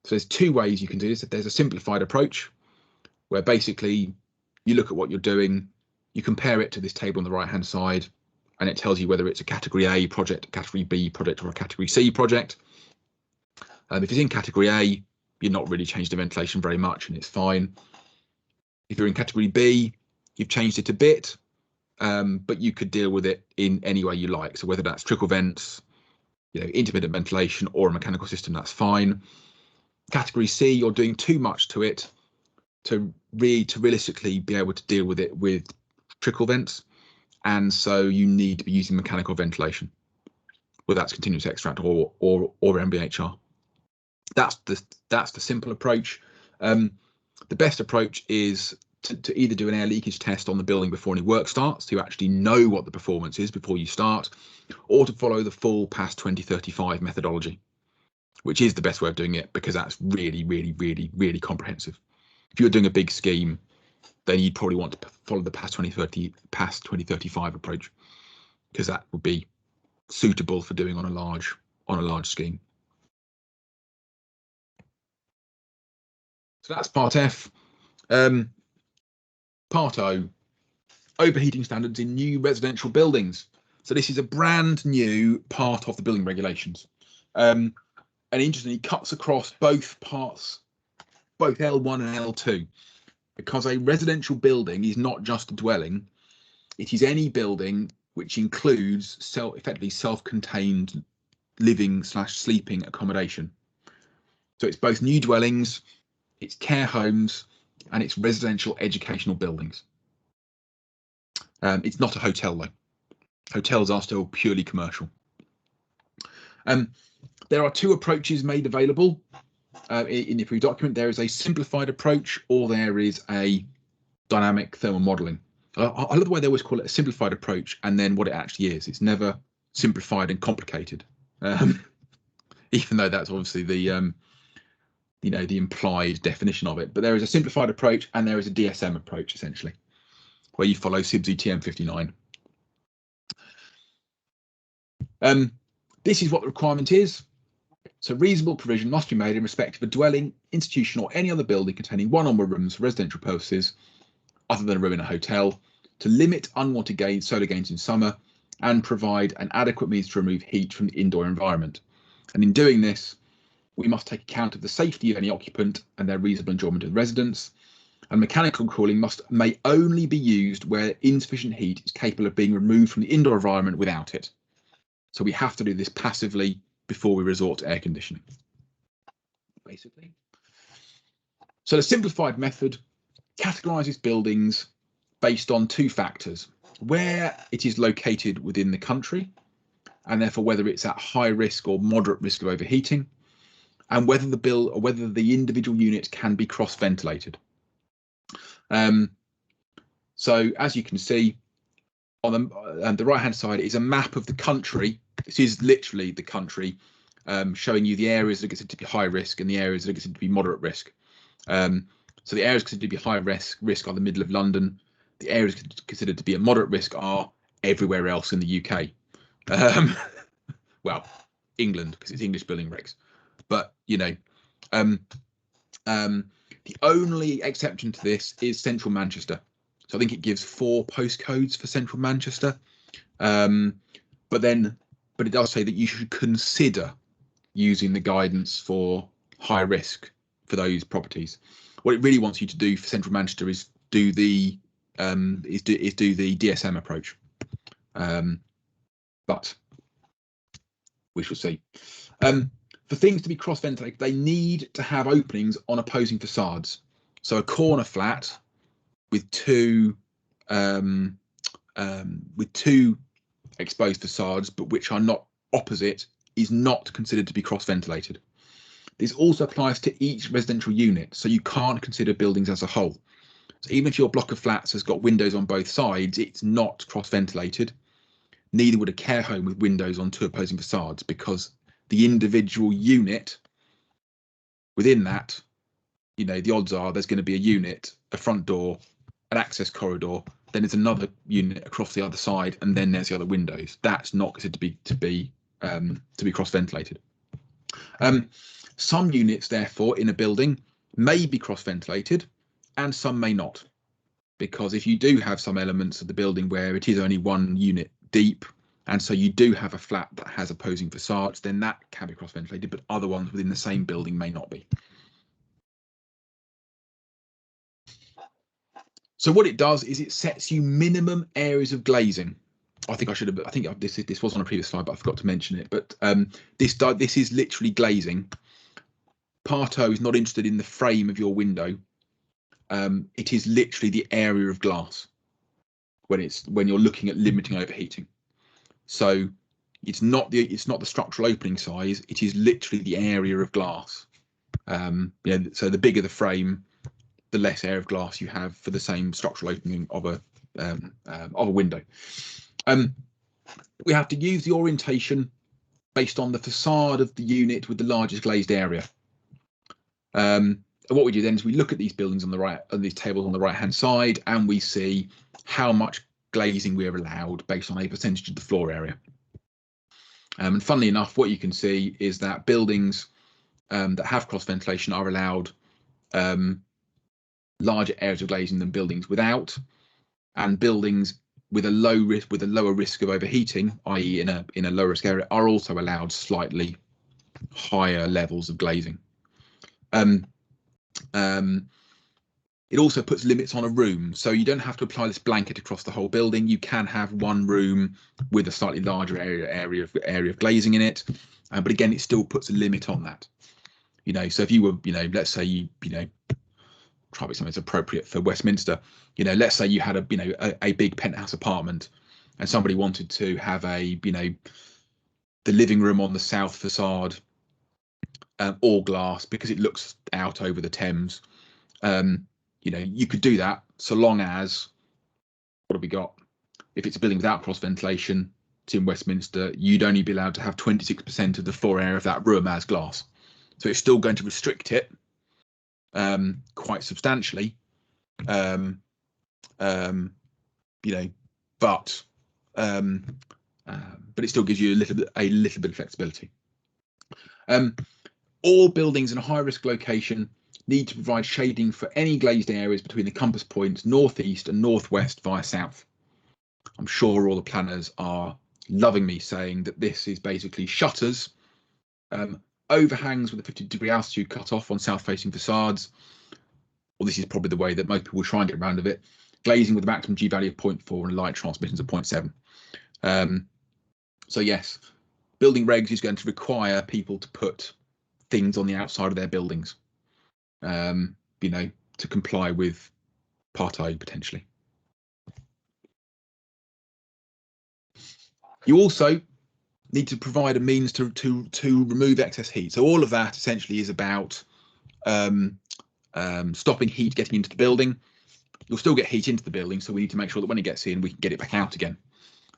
So there's 2 ways you can do this. There's a simplified approach where basically you look at what you're doing, you compare it to this table on the right hand side, and it tells you whether it's a category A project, a category B project, or a category C project. If it's in category A, you're not really changed the ventilation very much and it's fine. If you're in category B, you've changed it a bit, but you could deal with it in any way you like. So whether that's trickle vents, intermittent ventilation, or a mechanical system, that's fine. Category C, you're doing too much to it to realistically be able to deal with it with trickle vents, and so you need to be using mechanical ventilation, whether that's continuous extract or MVHR. That's the simple approach. The best approach is to either do an air leakage test on the building before any work starts, to actually know what the performance is before you start, or to follow the full PAS 2035 methodology, which is the best way of doing it because that's really, really, really, really comprehensive. If you're doing a big scheme, then you'd probably want to follow the PAS 2035 approach because that would be suitable for doing on a large scheme. So that's part F. Part O, overheating standards in new residential buildings. So this is a brand new part of the building regulations. And interestingly, it cuts across both parts, both L1 and L2, because a residential building is not just a dwelling. It is any building which includes effectively self-contained living/sleeping accommodation. So it's both new dwellings, it's care homes, and it's residential educational buildings. It's not a hotel though. Hotels are still purely commercial. There are two approaches made available in the approved document. There is a simplified approach, or there is a dynamic thermal modelling. I love the way they always call it a simplified approach, and then what it actually is. It's never simplified and complicated, even though that's obviously the the implied definition of it. But there is a simplified approach and there is a DSM approach, essentially, where you follow CIBSE TM59. This is what the requirement is. So reasonable provision must be made in respect of a dwelling, institution, or any other building containing one or more rooms for residential purposes, other than a room in a hotel, to limit unwanted solar gains in summer and provide an adequate means to remove heat from the indoor environment. And in doing this, we must take account of the safety of any occupant and their reasonable enjoyment of the residence. And mechanical cooling may only be used where insufficient heat is capable of being removed from the indoor environment without it. So we have to do this passively before we resort to air conditioning, basically. So the simplified method categorises buildings based on two factors: where it is located within the country, and therefore whether it's at high risk or moderate risk of overheating, and whether the individual units can be cross-ventilated. So as you can see, on the right-hand side is a map of the country. This is literally the country, showing you the areas that are considered to be high risk and the areas that are considered to be moderate risk. So the areas considered to be high risk are the middle of London. The areas considered to be at moderate risk are everywhere else in the UK. Well, England, because it's English building regs. But the only exception to this is central Manchester. So I think it gives 4 postcodes for central Manchester. But it does say that you should consider using the guidance for high risk for those properties. What it really wants you to do for central Manchester is do the DSM approach. But we shall see. For things to be cross-ventilated, they need to have openings on opposing facades. So a corner flat with two exposed facades, but which are not opposite, is not considered to be cross-ventilated. This also applies to each residential unit, so you can't consider buildings as a whole. So even if your block of flats has got windows on both sides, it's not cross-ventilated. Neither would a care home with windows on 2 opposing facades, because the individual unit within that, the odds are there's going to be a unit, a front door, an access corridor, then there's another unit across the other side, and then there's the other windows. That's not considered to be cross-ventilated. Some units, therefore, in a building may be cross-ventilated, and some may not, because if you do have some elements of the building where it is only 1 unit deep, and so you do have a flat that has opposing facades, then that can be cross-ventilated, but other ones within the same building may not be. So what it does is it sets you minimum areas of glazing. I think this was on a previous slide, but I forgot to mention it. But this is literally glazing. Part O is not interested in the frame of your window. It is literally the area of glass when you're looking at limiting overheating. So it's not the structural opening size. It is literally the area of glass. So the bigger the frame, the less area of glass you have for the same structural opening of a window. We have to use the orientation based on the facade of the unit with the largest glazed area. And what we do then is we look at these buildings on the right, on these tables on the right hand side, and we see how much glazing we're allowed based on a percentage of the floor area. And funnily enough, what you can see is that buildings that have cross ventilation are allowed larger areas of glazing than buildings without, and buildings with a lower risk of overheating, i.e. in a low risk area, are also allowed slightly higher levels of glazing. It also puts limits on a room, so you don't have to apply this blanket across the whole building. You can have one room with a slightly larger area of glazing in it, but again, it still puts a limit on that. You know, so if you were, you know, let's say you know, try to be something that's appropriate for Westminster. You know, let's say you had a big penthouse apartment, and somebody wanted to have the living room on the south facade, all glass because it looks out over the Thames. You know, you could do that so long as, what have we got? If it's a building without cross ventilation, it's in Westminster, you'd only be allowed to have 26% of the floor area of that room as glass. So it's still going to restrict it quite substantially, you know, but it still gives you a little bit of flexibility. All buildings in a high risk location need to provide shading for any glazed areas between the compass points northeast and northwest via south. I'm sure all the planners are loving me saying that this is basically shutters, overhangs with a 50-degree altitude cut off on south facing facades. Well, this is probably the way that most people try and get around of it. Glazing with a maximum G value of 0.4 and light transmissions of 0.7. So yes, building regs is going to require people to put things on the outside of their buildings, you know, to comply with Part I potentially. You also need to provide a means to remove excess heat. So all of that essentially is about stopping heat getting into the building. You'll still get heat into the building, so we need to make sure that when it gets in, we can get it back out again.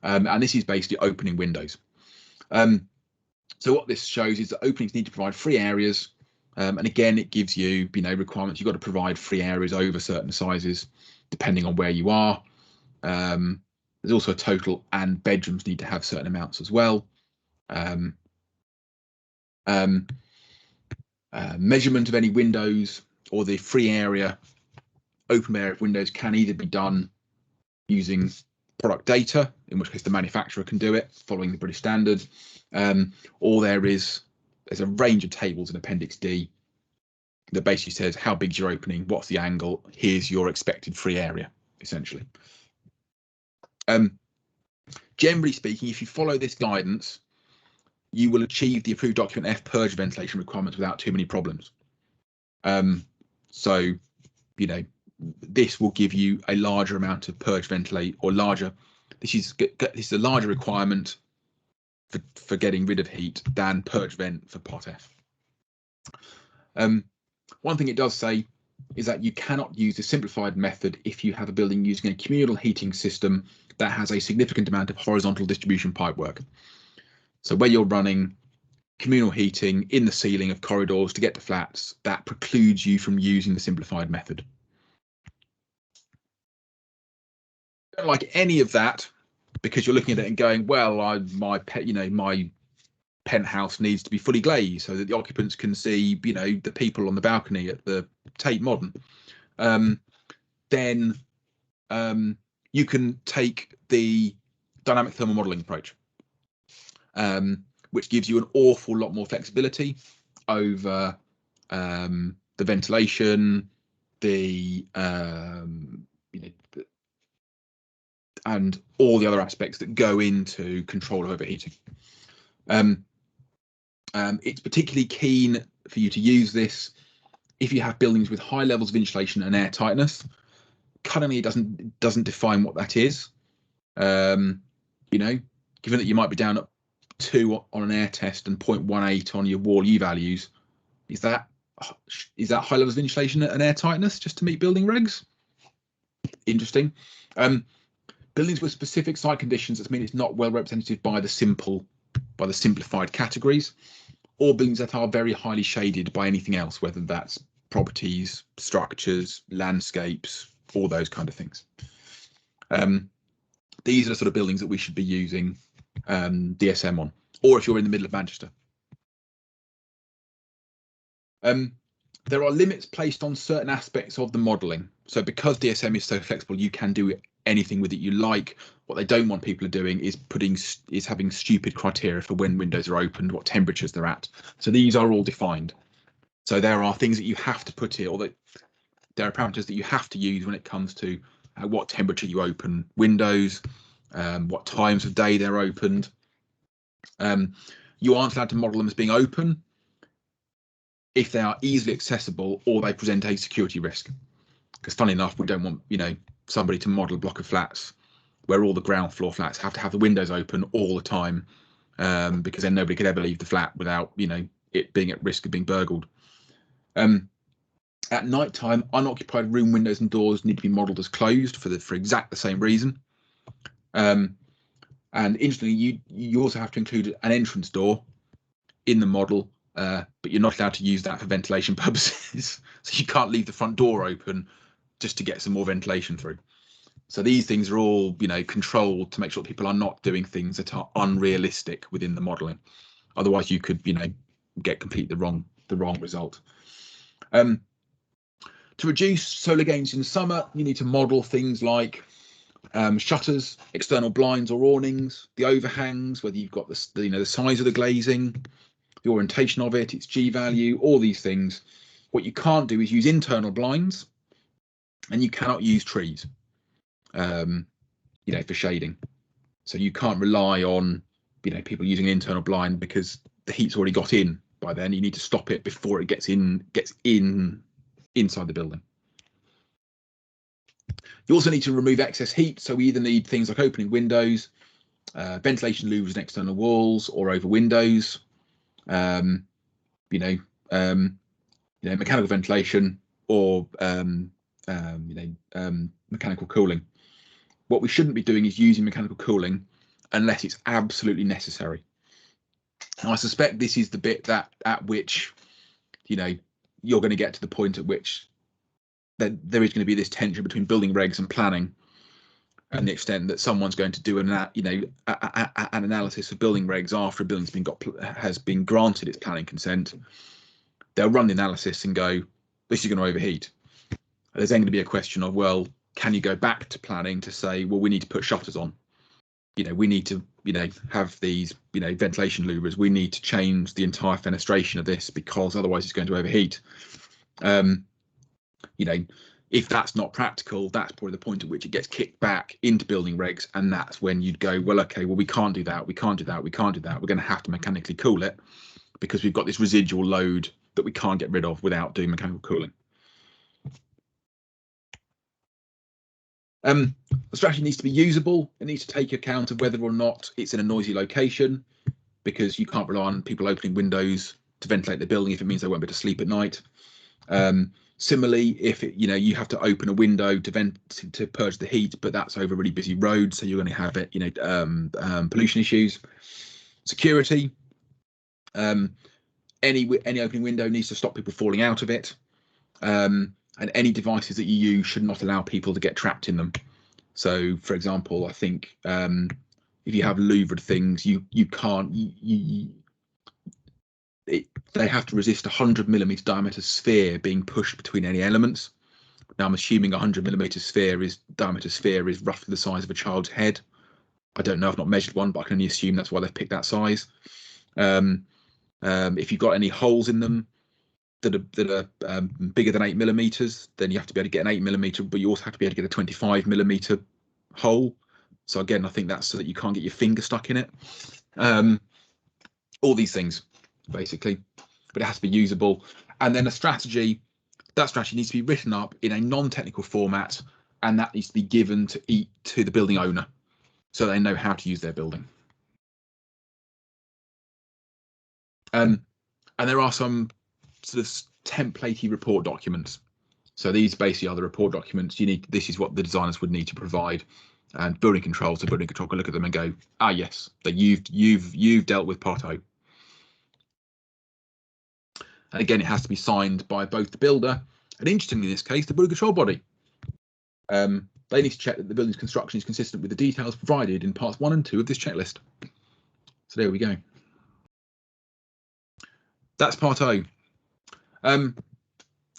And this is basically opening windows. So what this shows is that openings need to provide free areas. And again, it gives you, you know, requirements. You've got to provide free areas over certain sizes, depending on where you are. There's also a total, and bedrooms need to have certain amounts as well. Measurement of any windows or the free area, open area of windows can either be done using product data, in which case the manufacturer can do it following the British standard, or there's a range of tables in Appendix D that basically says how big's your opening, what's the angle, here's your expected free area, essentially. Generally speaking, if you follow this guidance, you will achieve the approved document F purge ventilation requirements without too many problems. So, you know, this will give you a larger amount of purge ventilate, or larger. This is a larger requirement for getting rid of heat than purge vent for Part F. One thing it does say is that you cannot use the simplified method if you have a building using a communal heating system that has a significant amount of horizontal distribution pipework. So where you're running communal heating in the ceiling of corridors to get to flats, that precludes you from using the simplified method. Don't like any of that, because you're looking at it and going, well, my penthouse needs to be fully glazed so that the occupants can see, you know, the people on the balcony at the Tate Modern. Then you can take the dynamic thermal modelling approach, which gives you an awful lot more flexibility over the ventilation, and all the other aspects that go into control of overheating. It's particularly keen for you to use this if you have buildings with high levels of insulation and air tightness. Currently, it doesn't define what that is. You know, given that you might be down at 2 on an air test and 0.18 on your wall U values, is that high levels of insulation and air tightness just to meet building regs? Interesting. Buildings with specific site conditions, that mean it's not well represented by the simplified categories, or buildings that are very highly shaded by anything else, whether that's properties, structures, landscapes, all those kind of things. These are the sort of buildings that we should be using DSM on, or if you're in the middle of Manchester. There are limits placed on certain aspects of the modelling. So because DSM is so flexible, you can do anything with it you like. What they don't want people doing is having stupid criteria for when windows are opened, what temperatures they're at. So these are all defined. So there are things that you have to put here, or that there are parameters that you have to use when it comes to what temperature you open windows, what times of day they're opened. You aren't allowed to model them as being open if they are easily accessible or they present a security risk. Because funnily enough, we don't want somebody to model a block of flats where all the ground floor flats have to have the windows open all the time, because then nobody could ever leave the flat without it being at risk of being burgled. At night time, unoccupied room windows and doors need to be modelled as closed for exact the same reason. And interestingly, you also have to include an entrance door in the model, but you're not allowed to use that for ventilation purposes. So you can't leave the front door open just to get some more ventilation through. So these things are all controlled to make sure people are not doing things that are unrealistic within the modelling. Otherwise, you could get completely the wrong result. To reduce solar gains in the summer, you need to model things like shutters, external blinds or awnings, the overhangs, whether you've got the size of the glazing, the orientation of it, its G value, all these things. What you can't do is use internal blinds, and you cannot use trees, for shading. So you can't rely on people using an internal blind because the heat's already got in by then. You need to stop it before it gets inside the building. You also need to remove excess heat, so we either need things like opening windows, ventilation louvers and external walls, or over windows, mechanical ventilation, or mechanical cooling. What we shouldn't be doing is using mechanical cooling unless it's absolutely necessary. And I suspect this is the bit at which you're going to get to the point at which there is going to be this tension between building regs and planning, and the extent that someone's going to do an analysis of building regs after a building's has been granted its planning consent. They'll run the analysis and go, this is going to overheat. There's then going to be a question of, well, can you go back to planning to say, well, we need to put shutters on, we need to have these ventilation louvers, we need to change the entire fenestration of this because otherwise it's going to overheat. If that's not practical, that's probably the point at which it gets kicked back into building regs, and that's when you'd go, well, okay, well, we can't do that, we can't do that, we can't do that. We're going to have to mechanically cool it because we've got this residual load that we can't get rid of without doing mechanical cooling. The strategy needs to be usable. It needs to take account of whether or not it's in a noisy location, because you can't rely on people opening windows to ventilate the building if it means they won't be able to sleep at night. Similarly, if you have to open a window to purge the heat, but that's over a really busy road, so you're going to have pollution issues. Security. Any opening window needs to stop people falling out of it, and any devices that you use should not allow people to get trapped in them. So, for example, I think if you have louvered things, you can't. They have to resist 100mm diameter sphere being pushed between any elements. Now, I'm assuming 100mm diameter sphere is roughly the size of a child's head. I don't know, I've not measured one, but I can only assume that's why they've picked that size. If you've got any holes in them that are bigger than 8mm, then you have to be able to get an 8mm, but you also have to be able to get a 25mm hole. So again, I think that's so that you can't get your finger stuck in it. All these things, basically, but it has to be usable. And then that strategy needs to be written up in a non-technical format, and that needs to be given to the building owner so they know how to use their building. And there are some sort of templatey report documents. So these basically are the report documents you need. This is what the designers would need to provide, and building control. So building control can look at them and go, ah, yes, that you've dealt with Part O. And again, it has to be signed by both the builder and, interestingly, in this case, the building control body. They need to check that the building's construction is consistent with the details provided in parts 1 and 2 of this checklist. So there we go. That's Part O.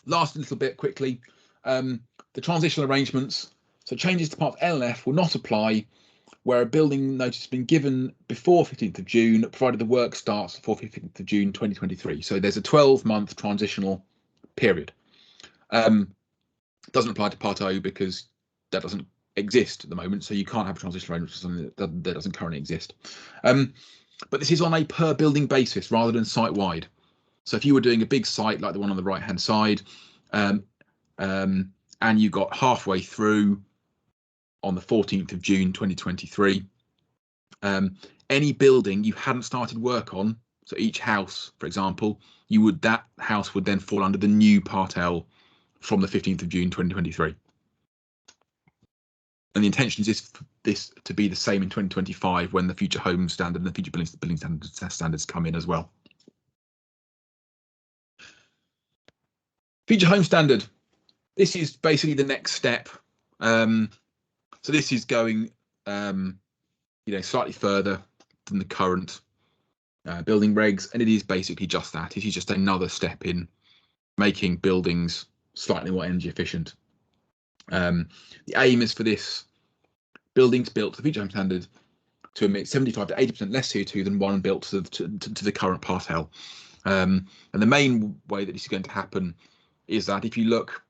Last little bit quickly, the transitional arrangements. So changes to parts L and F will not apply where a building notice has been given before 15th of June, provided the work starts before 15th of June 2023. So there's a 12-month transitional period. Doesn't apply to Part O because that doesn't exist at the moment, so you can't have a transitional arrangement for something that doesn't currently exist. But this is on a per building basis rather than site-wide. So if you were doing a big site like the one on the right-hand side, and you got halfway through on the 14th of June 2023, any building you hadn't started work on, so each house, for example, that house would then fall under the new Part L from the 15th of June 2023. And the intention is this to be the same in 2025 when the Future Home Standard and the Future Building Standards come in as well. Future Home Standard. This is basically the next step. So this is going, slightly further than the current building regs, and it is basically just that. It is just another step in making buildings slightly more energy efficient. The aim is for this buildings built to the Future Home Standard to emit 75 to 80% less CO2 than one built to the current Part L. And the main way that this is going to happen is that if you look,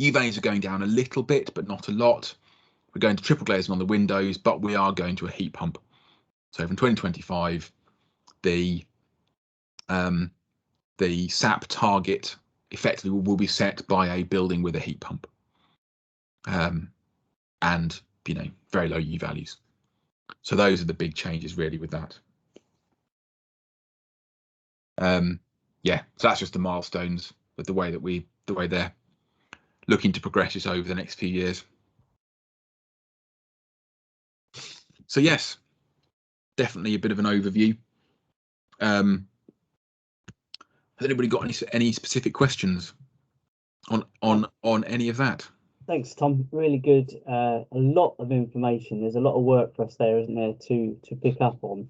UVAs are going down a little bit, but not a lot. We're going to triple glazing on the windows, but we are going to a heat pump. So from 2025, the SAP target effectively will be set by a building with a heat pump, and very low U values. So those are the big changes really with that. Yeah, so that's just the milestones with the way they're looking to progress this over the next few years. So yes, definitely a bit of an overview. Has anybody got any specific questions on any of that? Thanks, Tom. Really good. A lot of information. There's a lot of work for us there, isn't there, to pick up on.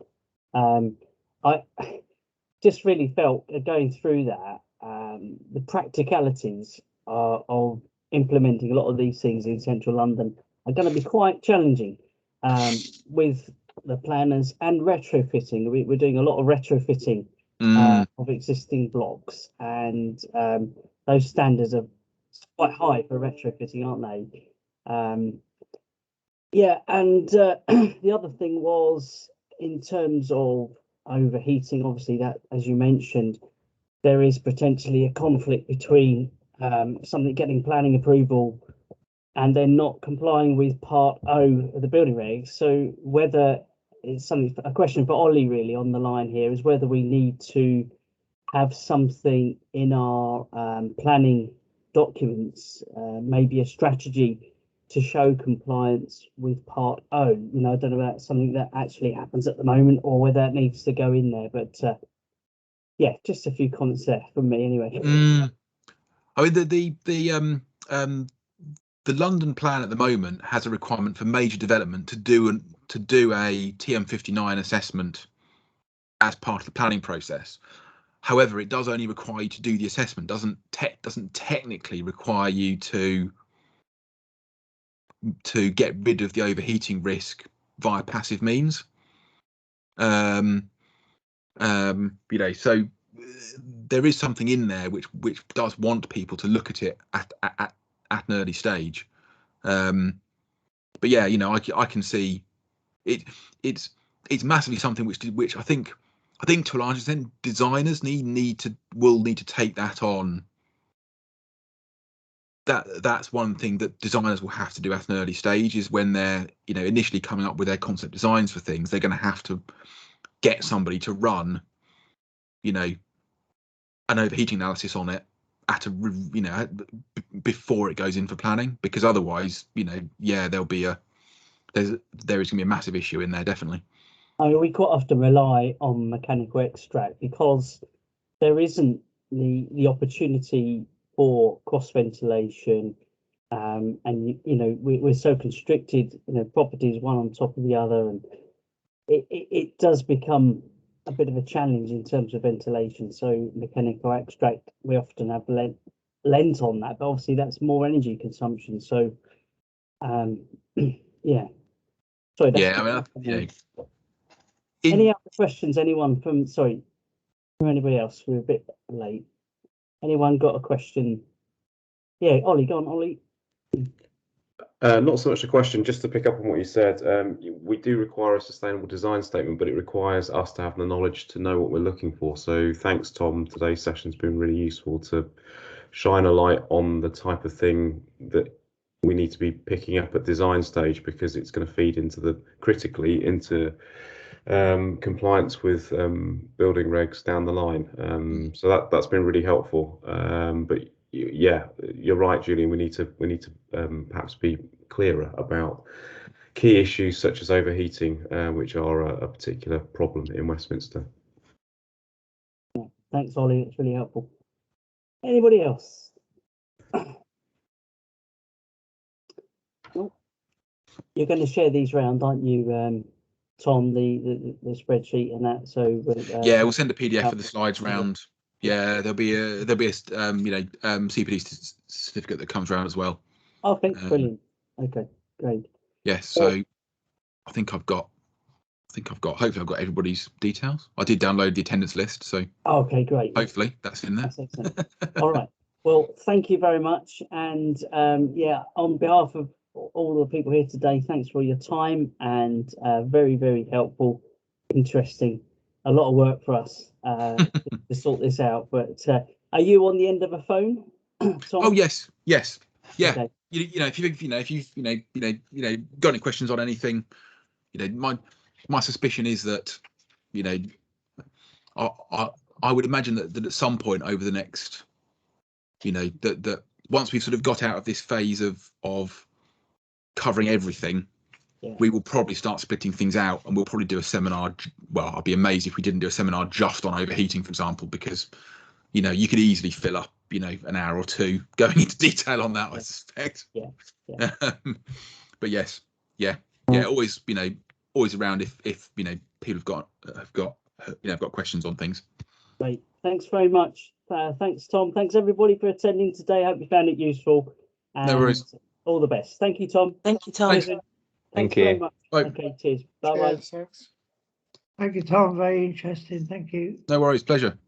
I just really felt going through that, the practicalities of implementing a lot of these things in central London are going to be quite challenging with the planners and retrofitting. We're doing a lot of retrofitting of existing blocks, and those standards are quite high for retrofitting, aren't they? Yeah, and the other thing was in terms of overheating, obviously that, as you mentioned, there is potentially a conflict between something getting planning approval and then not complying with Part O of the building regs. So whether it's a question for Ollie really on the line here is whether we need to have something in our planning documents, maybe a strategy to show compliance with Part O. I don't know if that's something that actually happens at the moment or whether it needs to go in there, but yeah, just a few comments there from me anyway. I mean, the London plan at the moment has a requirement for major development to do a TM59 assessment as part of the planning process. However, it does only require you to do the assessment. Doesn't technically require you to get rid of the overheating risk via passive means. So there is something in there which does want people to look at it at an early stage. But yeah, I can see it. It's massively something which I think to a large extent designers will need to take that on. That's one thing that designers will have to do at an early stage, is when they're initially coming up with their concept designs for things. They're going to have to get somebody to run an overheating analysis on it at a, you know, before it goes in for planning, because otherwise, you know, yeah, there is going to be a massive issue in there, definitely. I mean, we quite often rely on mechanical extract because there isn't the opportunity for cross ventilation, and you know, we're so constricted, you know, properties one on top of the other, and it does become a bit of a challenge in terms of ventilation. So mechanical extract, we often have lent on that, but obviously that's more energy consumption. So yeah, sorry, that's Yeah, I mean, any other questions? Anyone from anybody else? We're a bit late. Anyone got a question? Yeah, Ollie, go on, Ollie. Not so much a question, just to pick up on what you said. We do require a sustainable design statement, but it requires us to have the knowledge to know what we're looking for. So thanks, Tom. Today's session's been really useful to shine a light on the type of thing that we need to be picking up at design stage, because it's going to feed critically into compliance with building regs down the line. So that's been really helpful. But yeah, you're right, Julian. We need to perhaps be clearer about key issues such as overheating, which are a particular problem in Westminster. Thanks, Ollie. It's really helpful. Anybody else? Oh, you're going to share these round, aren't you, Tom? The spreadsheet and that. So yeah, we'll send a PDF of the slides round. Yeah, there'll be a you know, CPD certificate that comes around as well. Okay, brilliant. Okay, great. Yes, so I think I've got hopefully I've got everybody's details. I did download the attendance list, so okay, great. Hopefully that's in there. That's excellent. All right. Well, thank you very much. And yeah, on behalf of all the people here today, thanks for your time, and very, very helpful, interesting. A lot of work for us to sort this out. But are you on the end of a phone, Tom? Oh yes, yeah. Okay. You know, if you've got any questions on anything, you know, my suspicion is that, you know, I would imagine that at some point over the next, you know, that once we've sort of got out of this phase of covering everything, we will probably start splitting things out, and we'll probably do a seminar. Well, I'd be amazed if we didn't do a seminar just on overheating, for example, because, you know, you could easily fill up, you know, an hour or two going into detail on that, I suspect. Yeah. But yes, yeah, always, you know, always around if you know, people have got questions on things. Great. Thanks very much. Thanks, Tom. Thanks everybody for attending today. I hope you found it useful. And no worries. All the best. Thank you, Tom. Thank you, Tom. Thanks very much. Bye. Okay, cheers. Bye bye. Thank you, Tom. Very interesting. Thank you. No worries. Pleasure.